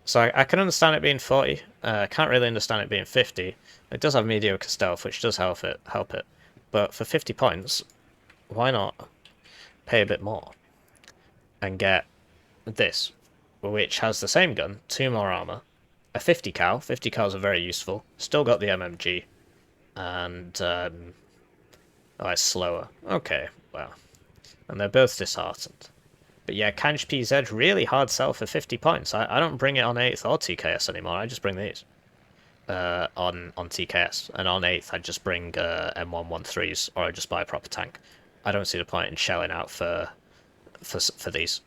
So I can understand it being 40. I can't really understand it being 50. It does have mediocre stealth, which does help it. But for 50 points, why not pay a bit more and get this, which has the same gun, 2 more armor, a 50 cal. 50 cals are very useful. Still got the MMG, and oh, it's slower. Okay, well, and they're both disheartened. But yeah, Kanj PZ, really hard sell for 50 points. I don't bring it on 8th or TKS anymore, I just bring these on TKS. And on 8th, I just bring M113s, or I just buy a proper tank. I don't see the point in shelling out for these.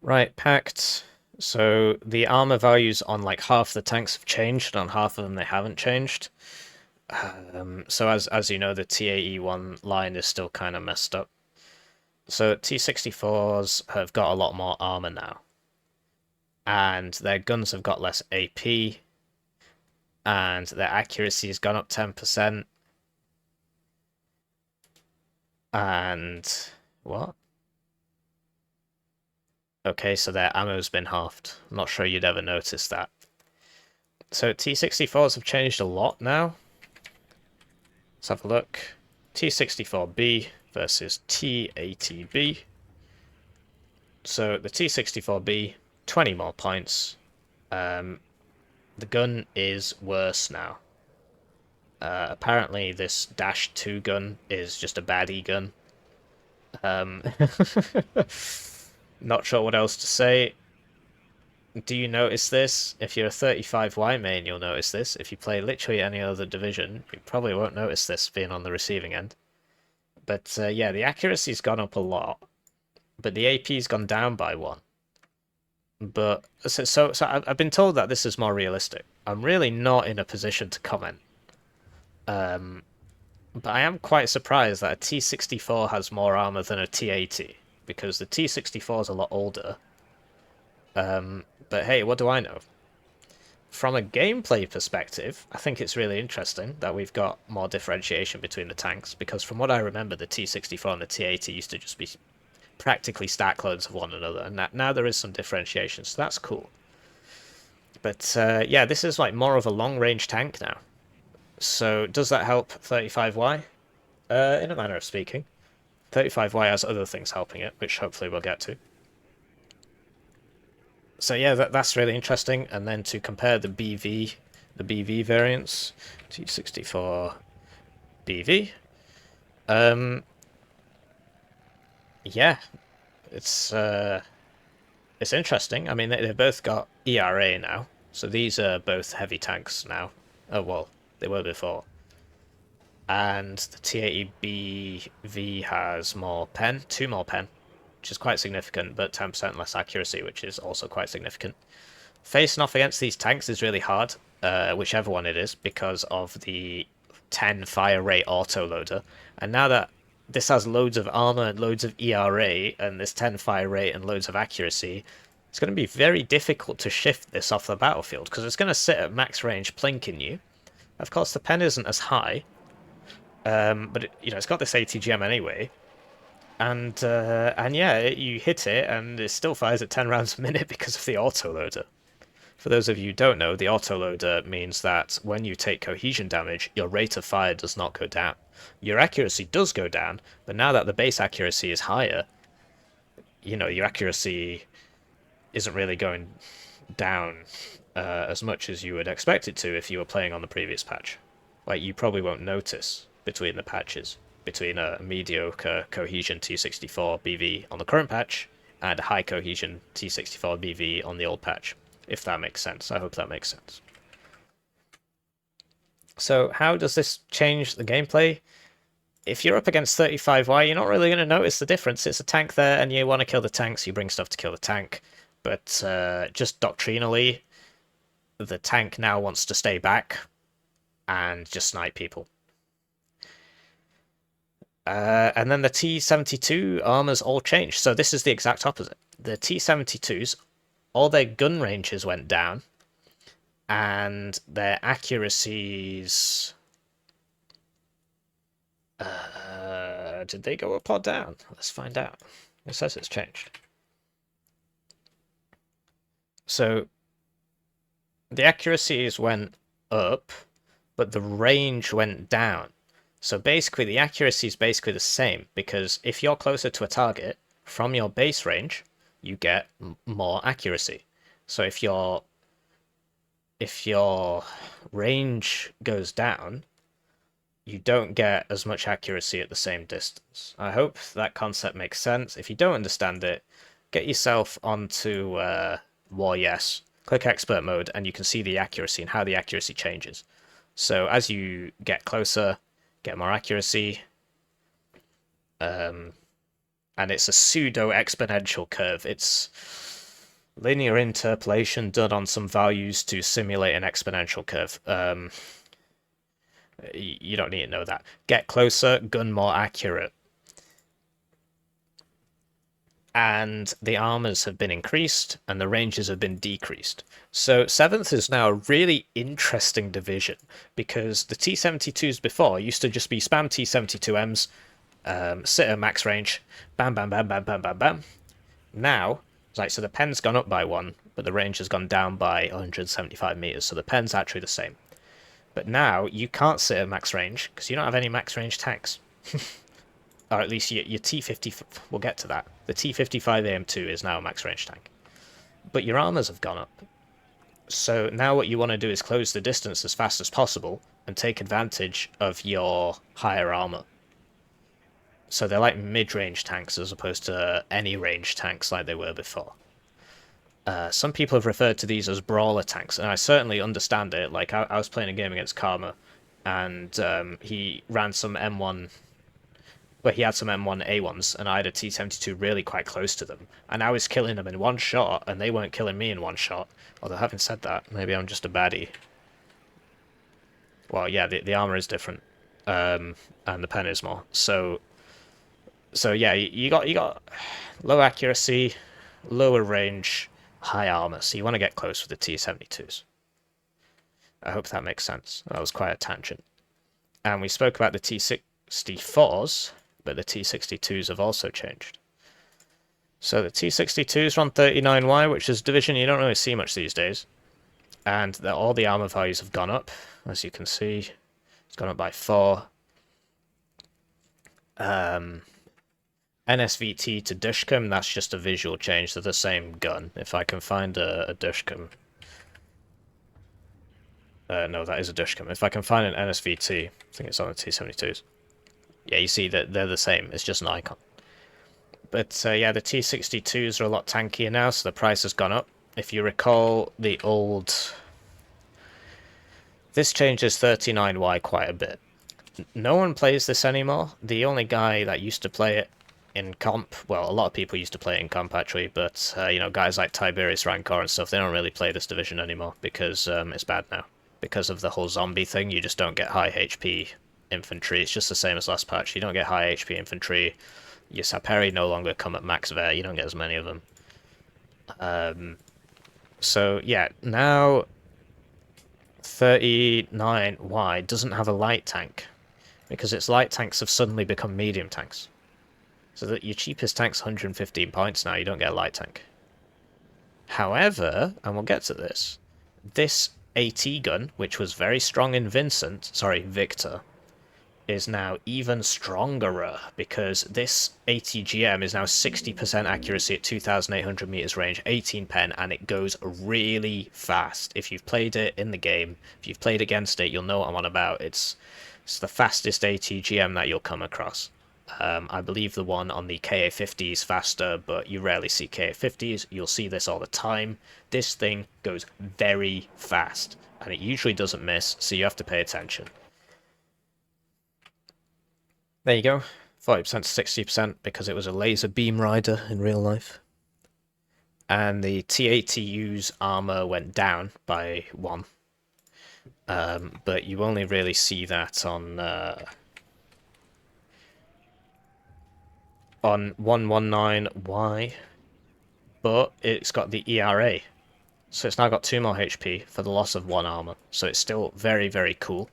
Right, packed. So the armor values on like half the tanks have changed, and on half of them they haven't changed. So as you know, the TAE1 line is still kind of messed up. So T64s have got a lot more armor now, and their guns have got less AP, and their accuracy has gone up 10%. And what? Okay, so their ammo's been halved. I'm not sure you'd ever notice that. So T64s have changed a lot now. Let's have a look. T64B versus T80B. So the T64B, 20 more points. The gun is worse now. Apparently this Dash 2 gun is just a baddie gun. Not sure what else to say. Do you notice this? If you're a 35Y main, you'll notice this. If you play literally any other division, you probably won't notice this being on the receiving end. But yeah, the accuracy's gone up a lot, but the AP's gone down by 1. But so I've been told that this is more realistic. I'm really not in a position to comment. But I am quite surprised that a T64 has more armor than a T80, because the T64 is a lot older. But hey, what do I know? From a gameplay perspective, I think it's really interesting that we've got more differentiation between the tanks, because from what I remember, the T64 and the T80 used to just be practically stack clones of one another, and now there is some differentiation, so that's cool. But yeah, this is like more of a long-range tank now. So does that help 35Y? In a manner of speaking. 35Y has other things helping it, which hopefully we'll get to. So yeah, that's really interesting. And then to compare the BV variants, T64 BV. Yeah, it's interesting. I mean, they've both got ERA now, so these are both heavy tanks now. Oh well, they were before. And the T80BV has more pen, 2 more pen, which is quite significant, but 10% less accuracy, which is also quite significant. Facing off against these tanks is really hard, whichever one it is, because of the 10 fire rate autoloader. And now that this has loads of armor and loads of ERA, and this 10 fire rate and loads of accuracy, it's going to be very difficult to shift this off the battlefield, because it's going to sit at max range plinking you. Of course, the pen isn't as high, but it's got this ATGM anyway, and yeah, you hit it, and it still fires at 10 rounds a minute because of the autoloader. For those of you who don't know, the autoloader means that when you take cohesion damage, your rate of fire does not go down. Your accuracy does go down, but now that the base accuracy is higher, your accuracy isn't really going down as much as you would expect it to if you were playing on the previous patch. Like, you probably won't notice between the patches, between a mediocre cohesion T64 BV on the current patch and a high cohesion T64 BV on the old patch. If that makes sense. I hope that makes sense. So how does this change the gameplay? If you're up against 35Y, you're not really going to notice the difference. It's a tank there, and you want to kill the tank, so you bring stuff to kill the tank. But just doctrinally, the tank now wants to stay back and just snipe people. And then the T72 armors all changed. So this is the exact opposite. The T72s, all their gun ranges went down, and their accuracies... did they go up or down? Let's find out. It says it's changed. So the accuracies went up, but the range went down. So basically, the accuracy is basically the same, because if you're closer to a target from your base range, you get more accuracy. So if your range goes down, you don't get as much accuracy at the same distance. I hope that concept makes sense. If you don't understand it, get yourself onto War Yes, click Expert Mode, and you can see the accuracy and how the accuracy changes. So as you get closer, get more accuracy, and it's a pseudo exponential curve. It's Linear interpolation done on some values to simulate an exponential curve. You don't need to know that. Get closer, gun more accurate. And the armors have been increased and the ranges have been decreased. So 7th is now a really interesting division because the T-72s before used to just be spam T-72Ms, sit at max range, bam, bam, bam, bam, bam, bam, bam. Now, it's like, so the pen's gone up by 1, but the range has gone down by 175 meters, so the pen's actually the same. But now, you can't sit at max range because you don't have any max range tanks. Or at least your T-50, we'll get to that. The T-55 AM2 is now a max range tank. But your armors have gone up. So now what you want to do is close the distance as fast as possible and take advantage of your higher armor. So they're like mid-range tanks as opposed to any range tanks like they were before. Some people have referred to these as brawler tanks, and I certainly understand it. Like, I was playing a game against Karma, and he ran some M1... But he had some M1A1s, and I had a T-72 really quite close to them. And I was killing them in one shot, and they weren't killing me in one shot. Although, having said that, maybe I'm just a baddie. Well, yeah, the armor is different, and the pen is more. So yeah, you got low accuracy, lower range, high armor. So you want to get close with the T-72s. I hope that makes sense. That was quite a tangent. And we spoke about the T-64s. But the T-62s have also changed. So the T-62s run 39Y, which is a division you don't really see much these days. And all the armor values have gone up, as you can see. It's gone up by 4. NSVT to Dushcom, that's just a visual change. They're the same gun. If I can find a Dushcom... no, that is a Dushcom. If I can find an NSVT, I think it's on the T-72s. Yeah, you see that they're the same. It's just an icon. But yeah, the T-62s are a lot tankier now, so the price has gone up. If you recall the old... This changes 39Y quite a bit. No one plays this anymore. The only guy that used to play it in comp... Well, a lot of people used to play it in comp, actually, but, you know, guys like Tiberius Rancor and stuff, they don't really play this division anymore, because it's bad now. Because of the whole zombie thing, you just don't get high HP infantry. It's just the same as last patch. You don't get high HP infantry. Your Saperi no longer come at max ver. You don't get as many of them. So yeah, now 39Y doesn't have a light tank because its light tanks have suddenly become medium tanks. So that your cheapest tank's 115 points now. You don't get a light tank. However, and we'll get to this, this AT gun, which was very strong in Victor, is now even stronger because this ATGM is now 60% accuracy at 2,800 meters range, 18 pen, and it goes really fast. If you've played it in the game, if you've played against it, you'll know what I'm on about. It's the fastest ATGM that you'll come across. I believe the one on the KA-50 is faster, but you rarely see KA-50s. You'll see this all the time. This thing goes very fast, and it usually doesn't miss, so you have to pay attention. There you go, 40% to 60% because it was a laser beam rider in real life. And the TATU's armor went down by 1. But you only really see that on 119Y. But it's got the ERA. So it's now got 2 more HP for the loss of 1 armor. So it's still very, very cool.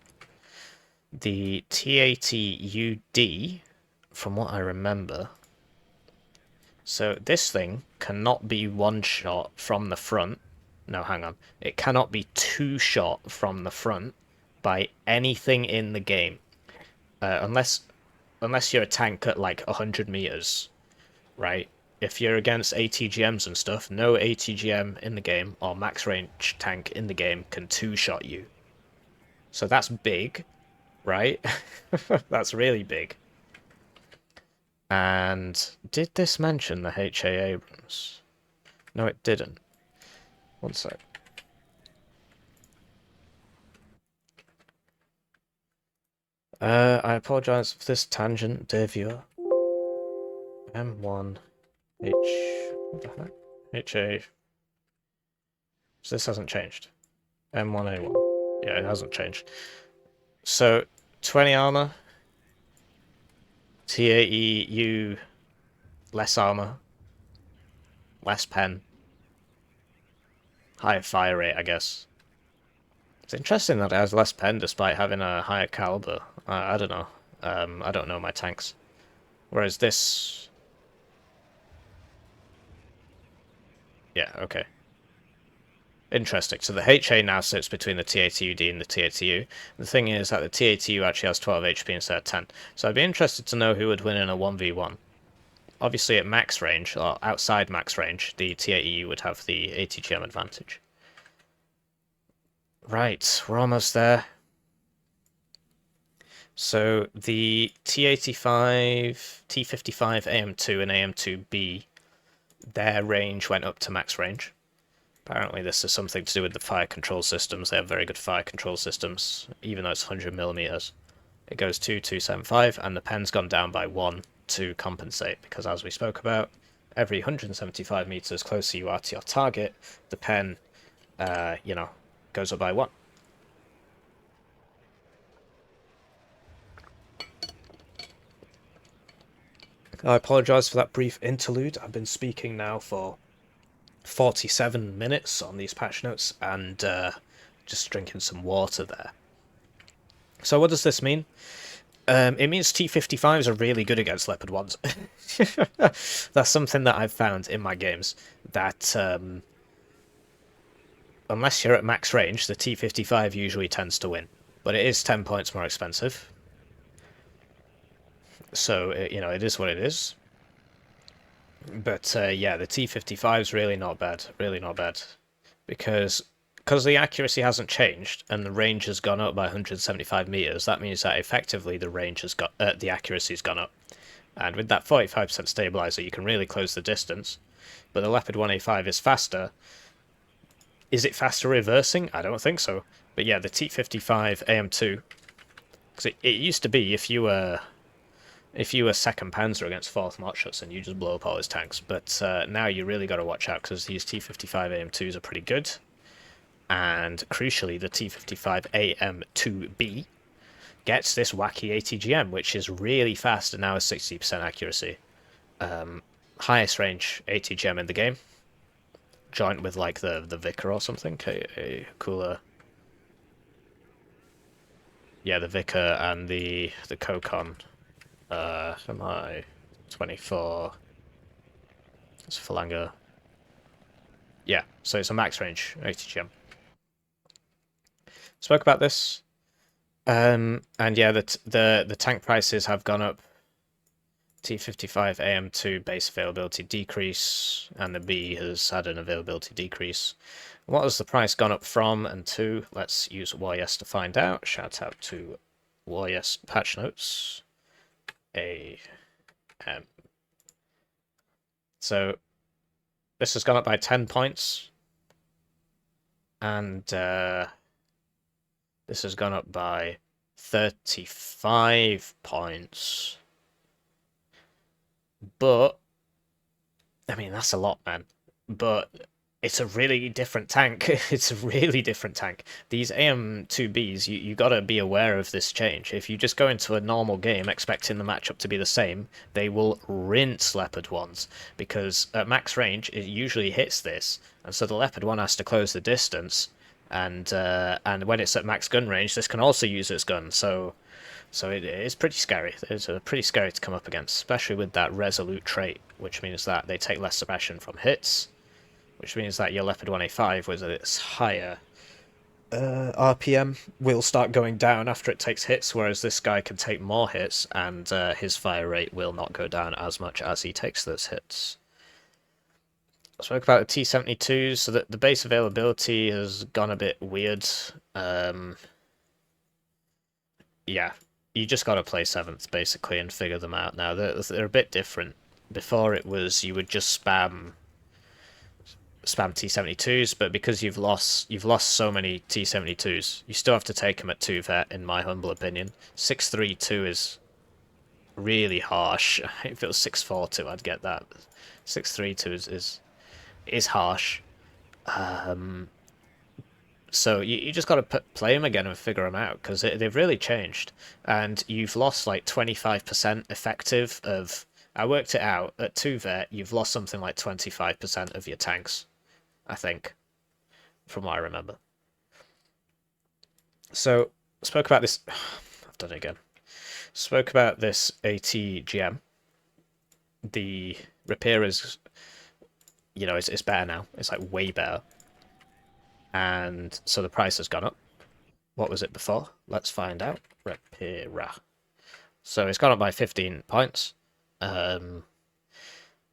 The TATUD, from what I remember, so this thing cannot be 1-shot from the front. No, hang on. It cannot be 2-shot from the front by anything in the game. Unless you're a tank at like 100 meters, right? If you're against ATGMs and stuff, no ATGM in the game or max range tank in the game can 2-shot you. So that's big. Right? That's really big. And did this mention the HA Abrams? No, it didn't. One sec. I apologize for this tangent, dear viewer. M1 H... What the heck? HA So this hasn't changed. M1A1. Yeah, it hasn't changed. So 20 armor. TAEU less armor. Less pen. Higher fire rate, I guess. It's interesting that it has less pen despite having a higher caliber. I don't know. I don't know my tanks. Whereas this... Yeah, okay. Interesting. So the HA now sits between the TATUD and the TATU. The thing is that the TATU actually has 12 HP instead of 10. So I'd be interested to know who would win in a 1v1. Obviously at max range, or outside max range, the TAEU would have the ATGM advantage. Right, we're almost there. So the T85, T55 AM2 and AM2B, their range went up to max range. Apparently this is something to do with the fire control systems. They have very good fire control systems, even though it's 100mm. It goes to 275, and the pen's gone down by 1 to compensate, because as we spoke about, every 175 meters closer you are to your target, the pen, you know, goes up by 1. I apologise for that brief interlude. I've been speaking now for 47 minutes on these patch notes, and just drinking some water there. So what does this mean? It means T55s are really good against Leopard 1s. That's something that I've found in my games, that unless you're at max range, the T55 usually tends to win. But it is 10 points more expensive. So, you know, it is what it is. But, yeah, the T55 is really not bad. Really not bad. Because the accuracy hasn't changed, and the range has gone up by 175 meters, that means that effectively the range has got... the accuracy's gone up. And with that 45% stabilizer, you can really close the distance. But the Leopard 1A5 is faster. Is it faster reversing? I don't think so. But yeah, the T55 AM2... Because it used to be, if you were second Panzer against 4th Mottschutzen, you just blow up all his tanks. But now you really got to watch out, because these T55 AM2s are pretty good. And crucially, the T55 AM2B gets this wacky ATGM, which is really fast and now has 60% accuracy. Highest range ATGM in the game. Joint with like the Vicar or something. A cooler... Yeah, the Vicar and the Kokon. MI 24. It's Phalange. Yeah, so it's a max range ATGM. Spoke about this. And yeah, the tank prices have gone up. T55 AM2 base availability decrease, and the B has had an availability decrease. What has the price gone up from and to? Let's use Waryes to find out. Shout out to Waryes Patchnotes. AM. So this has gone up by 10 points, and this has gone up by 35 points. But I mean, that's a lot, man. But it's a really different tank. It's a really different tank. These AM2Bs, you gotta be aware of this change. If you just go into a normal game expecting the matchup to be the same, they will rinse Leopard 1s, because at max range it usually hits this, and so the Leopard 1 has to close the distance, and when it's at max gun range, this can also use its gun, so it is pretty scary. It's pretty scary to come up against, especially with that resolute trait, which means that they take less suppression from hits, which means that your Leopard 1A5, with its higher RPM, will start going down after it takes hits, whereas this guy can take more hits, and his fire rate will not go down as much as he takes those hits. I spoke about the T72s, so that the base availability has gone a bit weird. Yeah, you just got to play 7th, basically, and figure them out now. They're a bit different. Before it was, you would just spam T72s, but because you've lost so many T72s, you still have to take them at 2 vet, in my humble opinion. 632 is really harsh. If it was 642, I'd get that. 632 is harsh. So you just got to play them again and figure them out, because they've really changed. And you've lost like 25% effective of... I worked it out. At 2 vet, you've lost something like 25% of your tanks, I think, from what I remember. So, spoke about this... I've done it again. Spoke about this ATGM. The repair is, you know, it's better now. It's like way better. And so the price has gone up. What was it before? Let's find out. Repair. So it's gone up by 15 points. But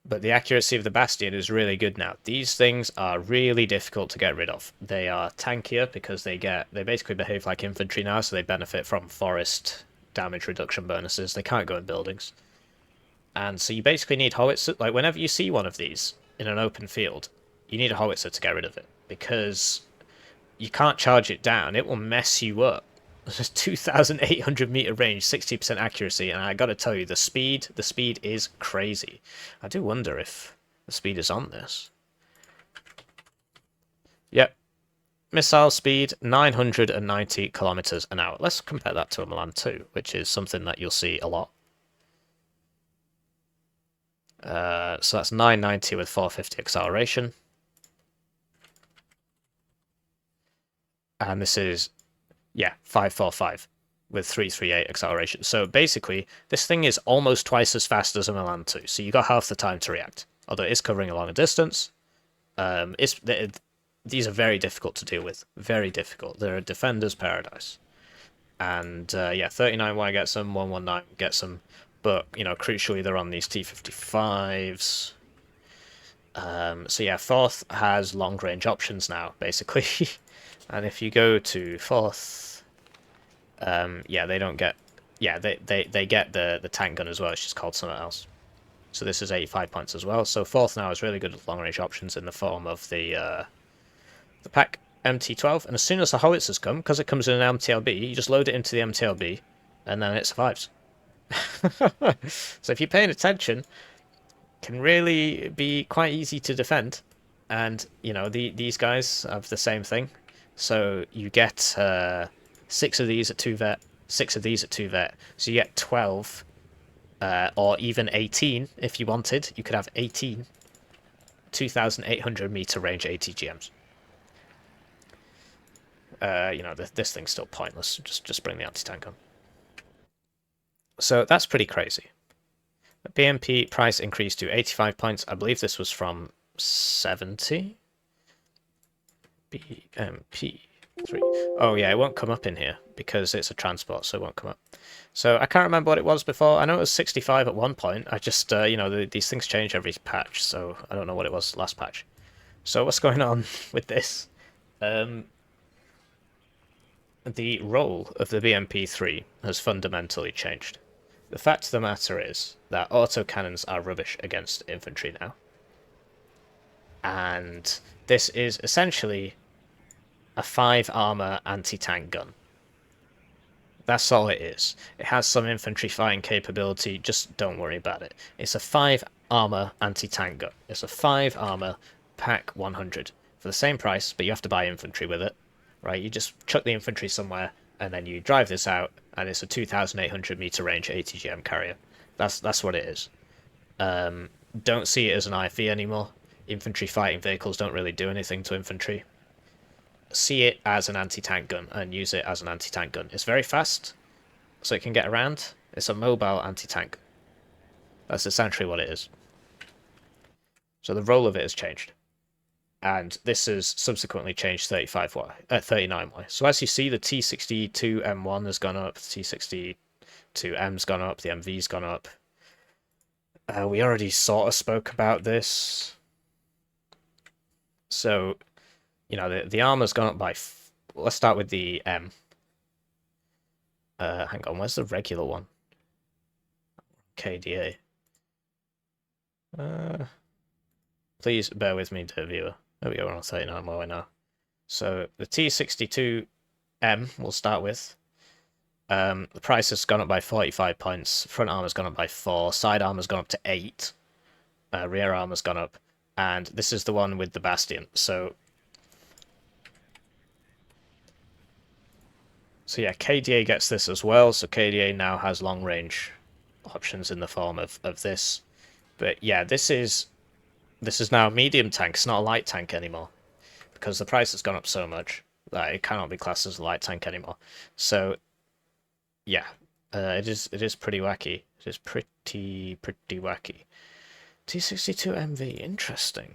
the accuracy of the Bastion is really good now. These things are really difficult to get rid of. They are tankier because they basically behave like infantry now, so they benefit from forest damage reduction bonuses. They can't go in buildings. And so you basically need howitzer. Like, whenever you see one of these in an open field, you need a howitzer to get rid of it, because you can't charge it down. It will mess you up. There's 2,800 meter range, 60% accuracy, and I gotta tell you, the speed is crazy. I do wonder if the speed is on this. Yep. Missile speed, 990 kilometers an hour. Let's compare that to a Milan 2, which is something that you'll see a lot. So that's 990 with 450 acceleration. And this is, yeah, 545 with 338 acceleration. So basically, this thing is almost twice as fast as a Milan 2. So you got half the time to react. Although it is covering a longer distance. These are very difficult to deal with. Very difficult. They're a defender's paradise. And yeah, 39Y gets them, 119 gets them. But, you know, crucially, they're on these T55s. So yeah, 4th has long-range options now, basically. And if you go to 4th, yeah, they don't get... Yeah, they get the tank gun as well. It's just called something else. So this is 85 points as well. So 4th now is really good with long-range options in the form of the pack MT12. And as soon as the howitzers come, because it comes in an MTLB, you just load it into the MTLB, and then it survives. So if you're paying attention, it can really be quite easy to defend. And, you know, these guys have the same thing. So you get 6 of these at 2 vet, 6 of these at 2 vet. So you get 12, or even 18 if you wanted. You could have 18 2,800 meter range ATGMs. You know, this thing's still pointless. Just bring the anti-tank on. So that's pretty crazy. The BMP price increased to 85 points. I believe this was from 70. BMP 3. Oh yeah, it won't come up in here because it's a transport, so it won't come up. So I can't remember what it was before. I know it was 65 at one point. I just, you know, these things change every patch, so I don't know what it was last patch. So what's going on with this? The role of the BMP3 has fundamentally changed. The fact of the matter is that autocannons are rubbish against infantry now. And this is essentially a 5 armor anti-tank gun. That's all it is. It has some infantry fighting capability, just don't worry about it. It's a 5 armor anti-tank gun. It's a 5 armor pack 100 for the same price, but you have to buy infantry with it. Right, you just chuck the infantry somewhere, and then you drive this out, and it's a 2,800 meter range ATGM carrier. That's what it is. Don't see it as an IFV anymore. Infantry fighting vehicles don't really do anything to infantry. See it as an anti-tank gun, and use it as an anti-tank gun. It's very fast, so it can get around. It's a mobile anti-tank. That's essentially what it is. So the role of it has changed. And this has subsequently changed 39Y. So as you see, the T62M1 has gone up, the T62M's gone up, the MV's gone up. We already sort of spoke about this. So, you know, the armor's gone up by... Let's start with the M. Hang on, where's the regular one? KDA. Please bear with me, dear viewer. There we go, we're on 39Y now. So the T62M we'll start with. The price has gone up by 45 points. Front armor's gone up by 4. Side armor's gone up to 8. Rear armor's gone up. And this is the one with the Bastion. So So yeah, KDA gets this as well, so KDA now has long range options in the form of this. But yeah, this is now a medium tank, it's not a light tank anymore. Because the price has gone up so much that it cannot be classed as a light tank anymore. So yeah, it is pretty wacky. It is pretty wacky. T62 MV, interesting.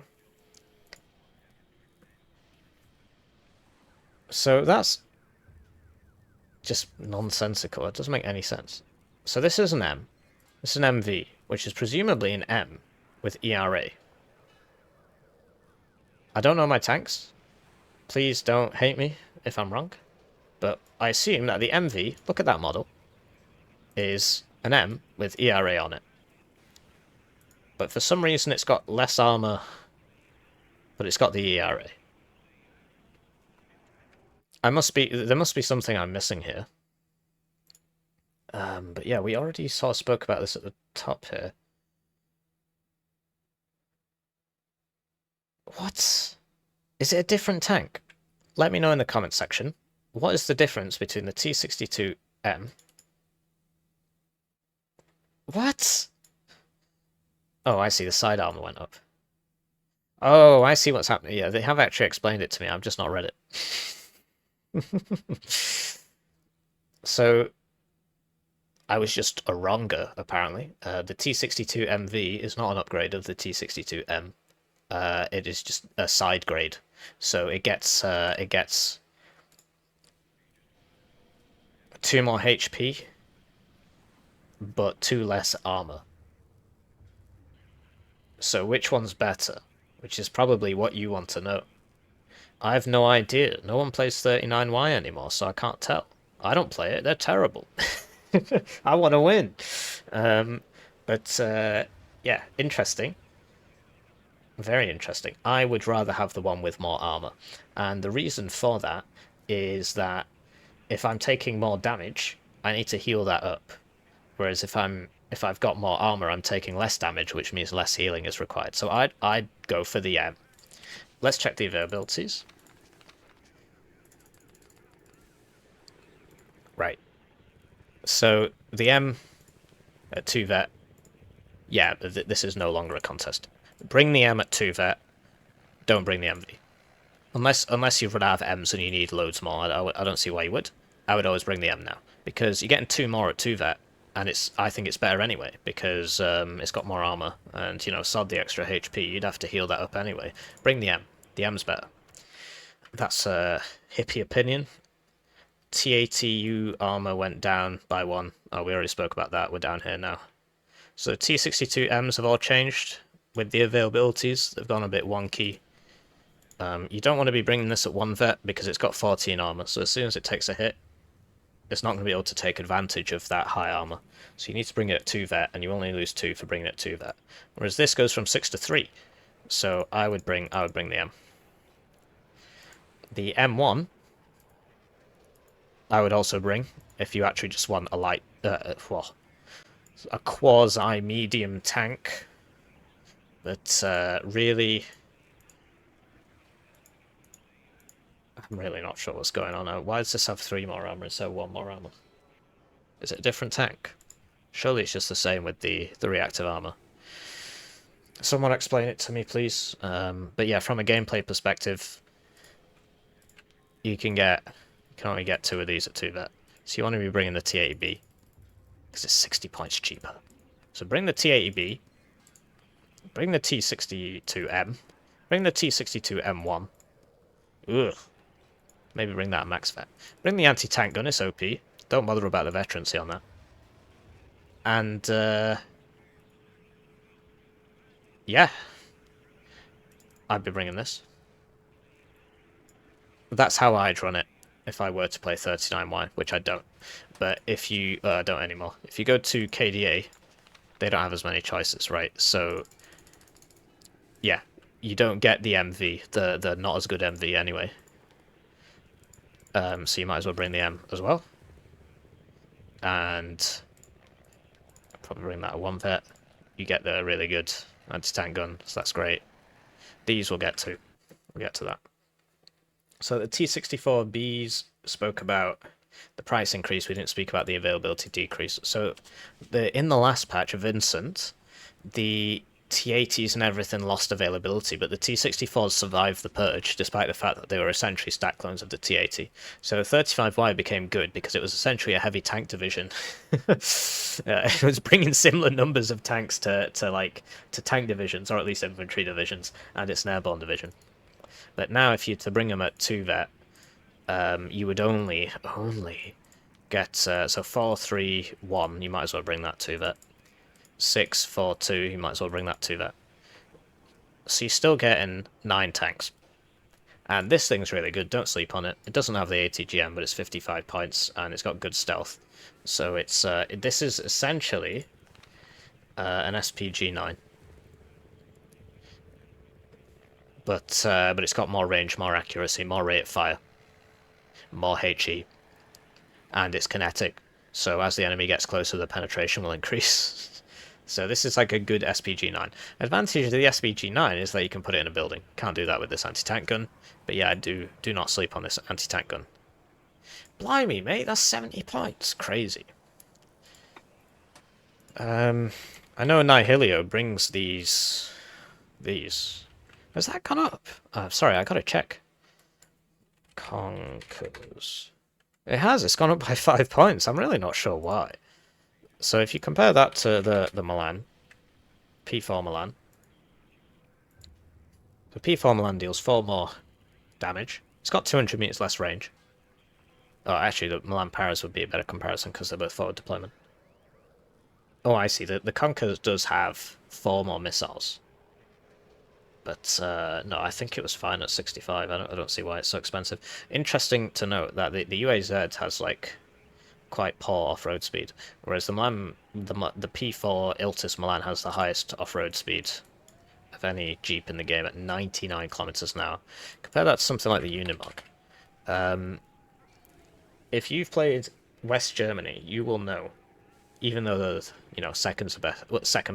So that's just nonsensical. It doesn't make any sense. So this is an M. This is an MV, which is presumably an M with ERA. I don't know my tanks. Please don't hate me if I'm wrong. But I assume that the MV, look at that model, is an M with ERA on it. But for some reason it's got less armor, but it's got the ERA. There must be something I'm missing here. But yeah, we already sort of spoke about this at the top here. What? Is it a different tank? Let me know in the comment section. What is the difference between the T62M? What? Oh, I see. The side armor went up. Oh, I see what's happening. Yeah, they have actually explained it to me. I've just not read it. So, I was just a wronger, apparently. The T62MV is not an upgrade of the T62M. It is just a side grade. So it gets 2 more HP, but 2 less armor. So which one's better? Which is probably what you want to know. I have no idea. No one plays 39Y anymore, so I can't tell. I don't play it. They're terrible. I want to win. Yeah, interesting. Very interesting. I would rather have the one with more armor. And the reason for that is that if I'm taking more damage, I need to heal that up. Whereas if I've got more armor, I'm taking less damage, which means less healing is required. So I'd go for the M. Let's check the availabilities. Right. So the M at 2 vet, yeah, this is no longer a contest. Bring the M at 2 vet, don't bring the MV. Unless you've run out of M's and you need loads more, I don't see why you would. I would always bring the M now, because you're getting 2 more at 2 vet, and I think it's better anyway, because it's got more armor, and, you know, sod the extra HP, you'd have to heal that up anyway. Bring the M. The M's better. That's a hippie opinion. TATU armor went down by 1. Oh, we already spoke about that. We're down here now. So T62Ms have all changed with the availabilities. They've gone a bit wonky. You don't want to be bringing this at 1 vet because it's got 14 armor. So as soon as it takes a hit, it's not going to be able to take advantage of that high armor. So you need to bring it at 2 vet, and you only lose 2 for bringing it at 2 vet. Whereas this goes from 6 to 3. So I would bring the M. The M1 I would also bring if you actually just want a light, well, a quasi-medium tank. But really, I'm really not sure what's going on now. Why does this have 3 more armor instead of 1 more armor? Is it a different tank? Surely it's just the same with the reactive armor. Someone explain it to me, please. But yeah, from a gameplay perspective, you can only get 2 of these at 2 vet. So you want to be bringing the T80B, because it's 60 points cheaper. So bring the T80B, bring the T62M, bring the T62M1. Ugh. Maybe bring that at max vet. Bring the anti-tank gun, it's OP. Don't bother about the veterancy on that. And, yeah. I'd be bringing this. That's how I'd run it if I were to play 39Y, which I don't. But if you... I don't anymore. If you go to KDA, they don't have as many choices, right? So, yeah. You don't get the MV, the not as good MV anyway. So you might as well bring the M as well. And probably bring that at 1 vet. You get the really good anti-tank gun, so that's great. These we'll get to. We'll get to that. So the T64Bs spoke about the price increase, we didn't speak about the availability decrease. So in the last patch of Vincent, the T80s and everything lost availability, but the T64s survived the purge, despite the fact that they were essentially stack clones of the T80. So 35Y became good because it was essentially a heavy tank division. It was bringing similar numbers of tanks to tank divisions, or at least infantry divisions, and it's an airborne division. But now, if you to bring them at 2 vet, you would only get so 4-3-1. You might as well bring that 2 vet. 6-4-2, you might as well bring that to that. So you're still getting 9 tanks. And this thing's really good, don't sleep on it. It doesn't have the ATGM, but it's 55 points, and it's got good stealth. So it's this is essentially an SPG-9. But it's got more range, more accuracy, more rate of fire, more HE, and it's kinetic. So as the enemy gets closer, the penetration will increase. So this is like a good SPG-9. Advantage of the SPG-9 is that you can put it in a building. Can't do that with this anti-tank gun. But yeah, do not sleep on this anti-tank gun. Blimey, mate, that's 70 points. Crazy. I know Nihilio brings these. Has that gone up? Sorry, I gotta check. Conquers. It has. It's gone up by 5 points. I'm really not sure why. So if you compare that to the Milan, P4 Milan, the P4 Milan deals 4 more damage. It's got 200 meters less range. Oh, actually, the Milan Paris would be a better comparison because they're both forward deployment. Oh, I see. The Conquer does have 4 more missiles. But, no, I think it was fine at 65. I don't see why it's so expensive. Interesting to note that the UAZ has, like, quite poor off-road speed, whereas the Milan, the P4 Iltis Milan has the highest off-road speed of any Jeep in the game at 99 kilometers an hour. Compare that to something like the Unimog. If you've played West Germany, you will know, even though they're second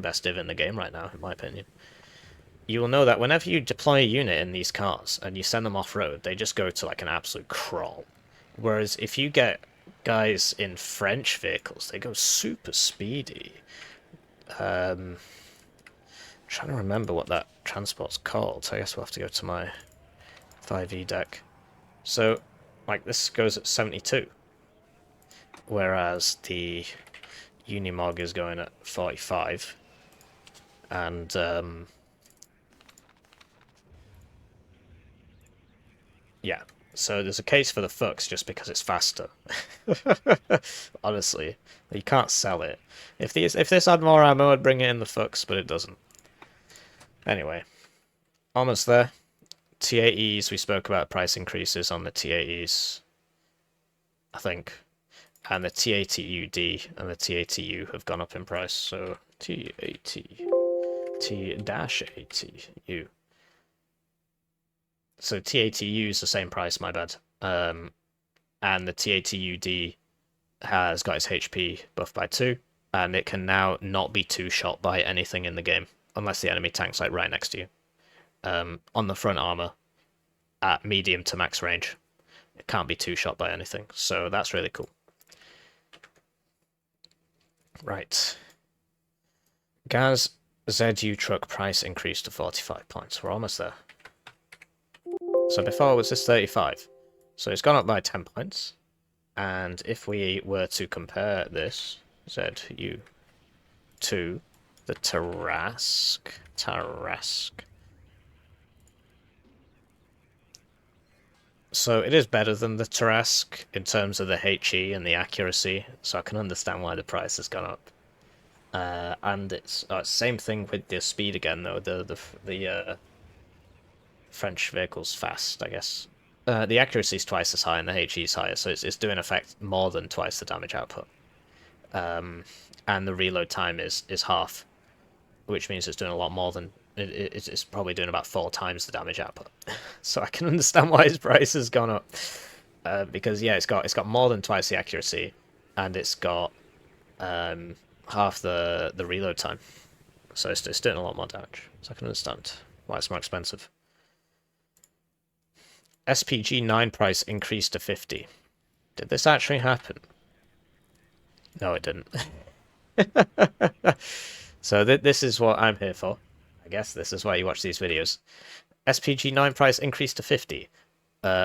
best div in the game right now, in my opinion, you will know that whenever you deploy a unit in these cars and you send them off-road, they just go to like an absolute crawl. Whereas if you get guys in French vehicles, they go super speedy. Trying to remember what that transport's called, so I guess we'll have to go to my 5e deck. So, like, this goes at 72, whereas the Unimog is going at 45, and yeah. So there's a case for the Fuchs just because it's faster. Honestly, you can't sell it. If this had more ammo, I'd bring it in the Fuchs, but it doesn't. Anyway, almost there. T80s, we spoke about price increases on the T80s, I think. And the T80UD and the T80U have gone up in price, so T80, T-80U. So T80U is the same price, my bad. And the T80UD has got its HP buffed by 2, and it can now not be 2-shot by anything in the game, unless the enemy tank's like right next to you. On the front armor, at medium to max range, it can't be 2-shot by anything, so that's really cool. Right. Gaz ZU truck price increased to 45 points. We're almost there. So before it was this 35. So it's gone up by 10 points. And if we were to compare this ZU to the Tarask. So it is better than the Tarask in terms of the HE and the accuracy. So I can understand why the price has gone up. And it's same thing with the speed again though. The French vehicle's fast, I guess. The accuracy is twice as high and the HE is higher, so it's doing effect more than twice the damage output. And the reload time is half, which means it's doing a lot more than it's probably doing about 4 times the damage output. So I can understand why his price has gone up, because yeah, it's got more than twice the accuracy, and it's got half the reload time, so it's doing a lot more damage. So I can understand why it's more expensive. SPG 9 price increased to 50. Did this actually happen? No, it didn't. So this is what I'm here for. I guess this is why you watch these videos. SPG 9 price increased to 50.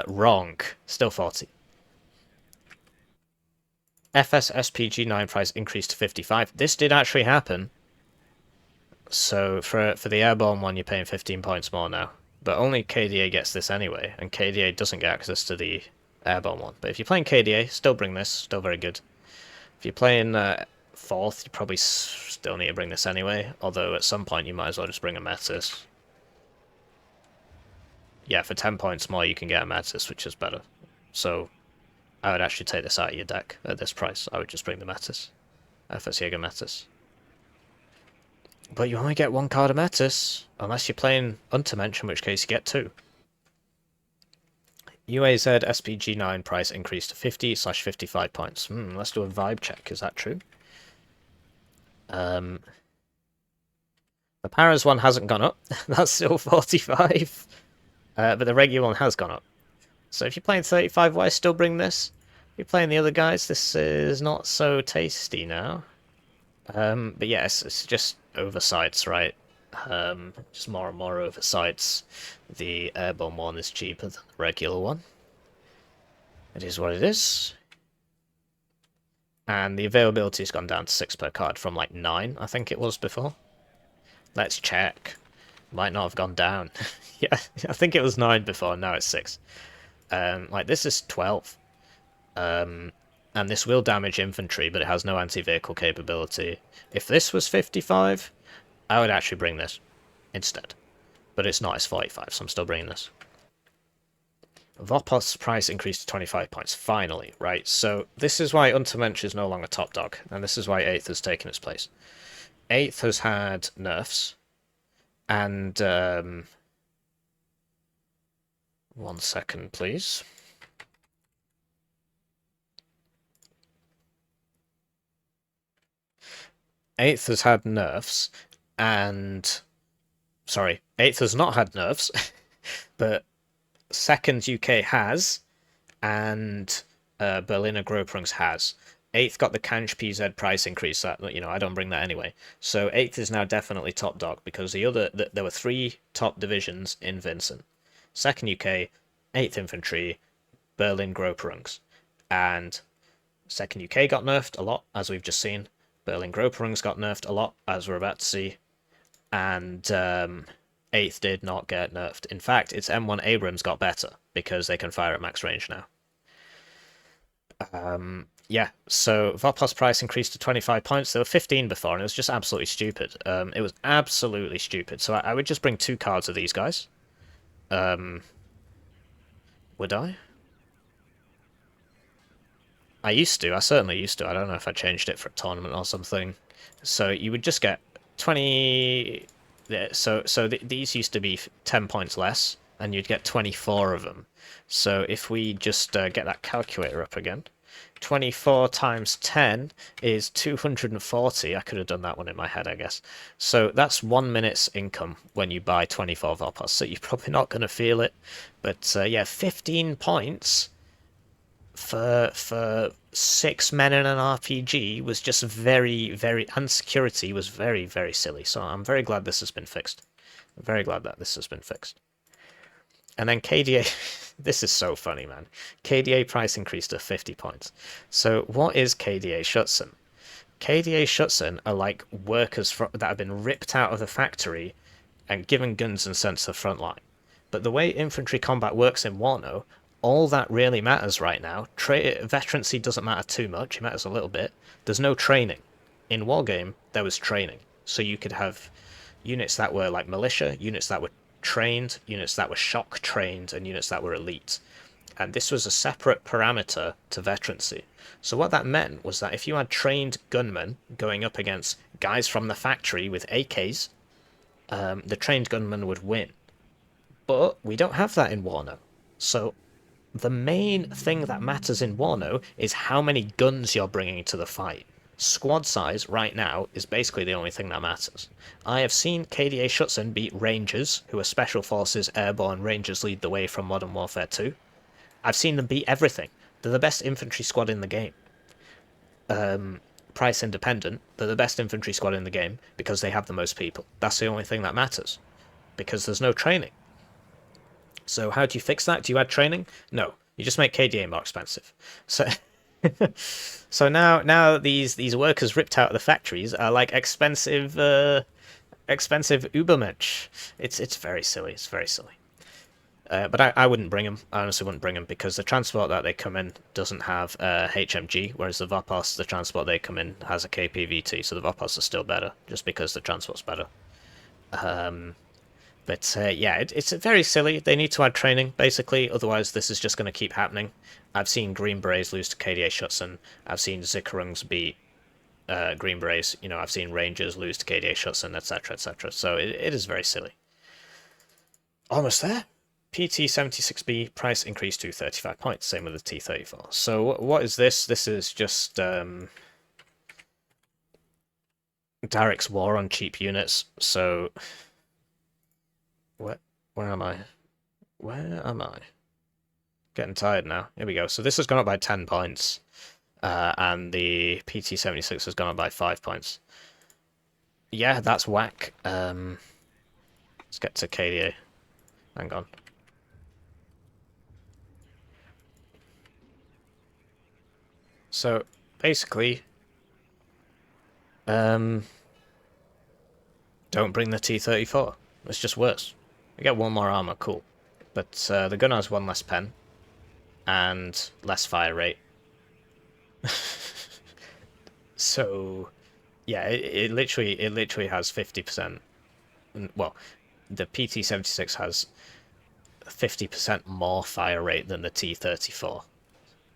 Wrong. Still 40. FS SPG 9 price increased to 55. This did actually happen. So for the airborne one, you're paying 15 points more now. But only KDA gets this anyway, and KDA doesn't get access to the airborne one. But if you're playing KDA, still bring this. Still very good. If you're playing 4th, you probably still need to bring this anyway. Although at some point you might as well just bring a Metis. Yeah, for 10 points more you can get a Metis, which is better. So I would actually take this out of your deck at this price. I would just bring the Metis. FS Jaeger Metis. But you only get 1 card of Metis, unless you're playing Untermensch, in which case you get 2. UAZ SPG 9 price increased to 50/55 points. Let's do a vibe check. Is that true? The Paras one hasn't gone up. That's still 45. But the regular one has gone up. So if you're playing 35, why still bring this? If you're playing the other guys, this is not so tasty now. But yes, it's just oversights, right? Just more and more oversights. The airborne one is cheaper than the regular one. It is what it is. And the availability has gone down to 6 per card from like 9, I think it was before. Let's check. Might not have gone down. Yeah, I think it was 9 before, now it's 6. Like this is 12. And this will damage infantry, but it has no anti-vehicle capability. If this was 55, I would actually bring this instead. But it's not, it's 45, so I'm still bringing this. Vopos price increased to 25 points, finally, right? So this is why Untermensch is no longer top dog, and this is why 8th has taken its place. 8th has had nerfs, and 1 second, please. Eighth has had nerfs, and... Sorry, 8th has not had nerfs, but 2nd UK has, and Berliner Großrungs has. 8th got the Kanch PZ price increase, that, you know, I don't bring that anyway. So 8th is now definitely top dog, because there were 3 top divisions in Vincent. 2nd UK, 8th Infantry, Berlin Großrungs. And 2nd UK got nerfed a lot, as we've just seen. Berlin Großrungs got nerfed a lot, as we're about to see. And 8th did not get nerfed. In fact, its M1 Abrams got better, because they can fire at max range now. Yeah, so Vopos price increased to 25 points. There were 15 before, and it was just absolutely stupid. It was absolutely stupid. So I would just bring 2 cards of these guys. Would I? I used to. I certainly used to. I don't know if I changed it for a tournament or something. So you would just get 20... So these used to be 10 points less, and you'd get 24 of them. So if we just get that calculator up again... 24 times 10 is 240. I could have done that one in my head, I guess. So that's 1 minute's income when you buy 24 Vopos. So you're probably not going to feel it. But yeah, 15 points for 6 men in an RPG was just very, very... And security was very, very silly. So I'm very glad this has been fixed. I'm very glad that this has been fixed. And then KDA... This is so funny, man. KDA price increased to 50 points. So what is KDA Schutzen? KDA Schutzen are like workers that have been ripped out of the factory and given guns and sent to the front line. But the way infantry combat works in Warno, all that really matters right now. Veterancy doesn't matter too much. It matters a little bit. There's no training. In Wargame, there was training. So you could have units that were like militia, units that were trained, units that were shock trained, and units that were elite. And this was a separate parameter to veterancy. So what that meant was that if you had trained gunmen going up against guys from the factory with AKs, the trained gunmen would win. But we don't have that in Warno. So the main thing that matters in Warno is how many guns you're bringing to the fight. Squad size right now is basically the only thing that matters. I have seen KDA Schutzen beat Rangers, who are Special Forces, Airborne. Rangers lead the way from Modern Warfare 2. I've seen them beat everything. They're the best infantry squad in the game. Price independent, they're the best infantry squad in the game because they have the most people. That's the only thing that matters. Because there's no training. So how do you fix that? Do you add training? No. You just make KDA more expensive. So so now these workers ripped out of the factories are like expensive Ubermensch. It's very silly. It's very silly. But I wouldn't bring them. I honestly wouldn't bring them because the transport that they come in doesn't have HMG, whereas the Vopos, the transport they come in, has a KPVT, so the Vopos are still better, just because the transport's better. But yeah, it's very silly. They need to add training, basically, otherwise this is just going to keep happening. I've seen Green Berets lose to KDA Schutzen. I've seen Zickerungs beat Green Berets. You know, I've seen Rangers lose to KDA Schutzen, etc., etc. So it is very silly. Almost there. PT76B price increased to 35 points, same with the T34. So what is this? This is just Derek's war on cheap units. So where am I? Where am I? Getting tired now. Here we go. So this has gone up by 10 points, and the PT76 has gone up by 5 points. Yeah, that's whack. Let's get to KDA. Hang on. So basically, don't bring the T34. It's just worse. We get one more armor, cool, but the gun has one less pen and less fire rate. So yeah, it literally has 50%. Well, the PT76 has 50% more fire rate than the T34.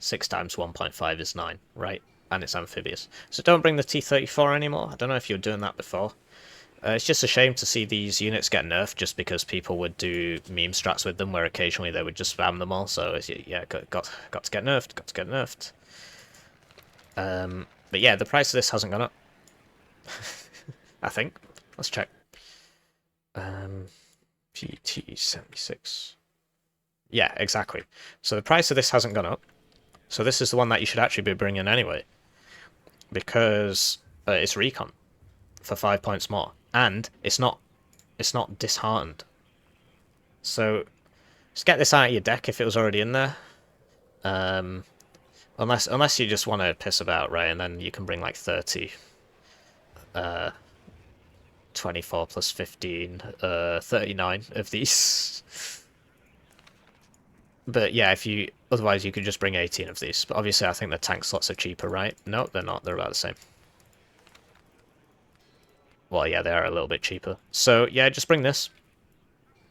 6 times 1.5 is 9, right? And it's amphibious. So don't bring the T34 anymore. I don't know if you were doing that before. It's just a shame to see these units get nerfed just because people would do meme strats with them where occasionally they would just spam them all. So yeah, got to get nerfed, got to get nerfed. But yeah, the price of this hasn't gone up. I think. Let's check. PT76. Yeah, exactly. So the price of this hasn't gone up. So this is the one that you should actually be bringing anyway, because it's recon for 5 points more, and it's not disheartened. So just get this out of your deck if it was already in there. Unless you just want to piss about, right? And then you can bring like 30, 24 plus 15, 39 of these. But yeah, otherwise you could just bring 18 of these. But obviously I think the tank slots are cheaper, right? No, they're not. They're about the same. Well, yeah, they are a little bit cheaper. So yeah, just bring this.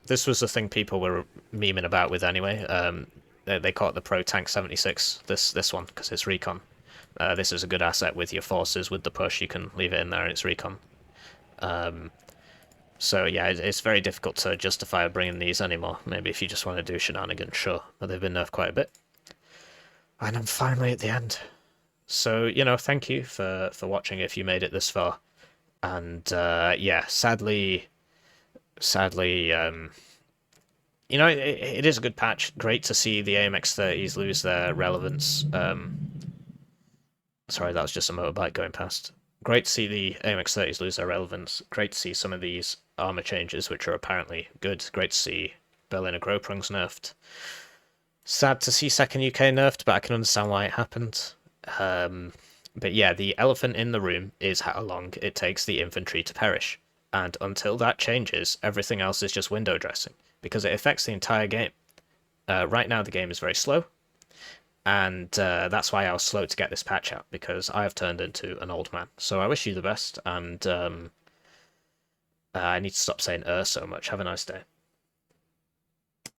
This was the thing people were memeing about with anyway. They call it the Pro Tank 76, this one, because it's recon. This is a good asset with your forces. With the push, you can leave it in there and it's recon. So yeah, it's very difficult to justify bringing these anymore. Maybe if you just want to do shenanigans, sure. But they've been nerfed quite a bit. And I'm finally at the end. So, you know, thank you for watching if you made it this far. And yeah, sadly, you know, it is a good patch. Great to see the AMX-30s lose their relevance. Sorry, that was just a motorbike going past. Great to see the AMX-30s lose their relevance. Great to see some of these armor changes, which are apparently good. Great to see Berliner Grobprungs nerfed. Sad to see Second UK nerfed, but I can understand why it happened. But yeah, the elephant in the room is how long it takes the infantry to perish. And until that changes, everything else is just window dressing, because it affects the entire game. Right now the game is very slow, and that's why I was slow to get this patch out, because I have turned into an old man. So I wish you the best, and I need to stop saying so much. Have a nice day.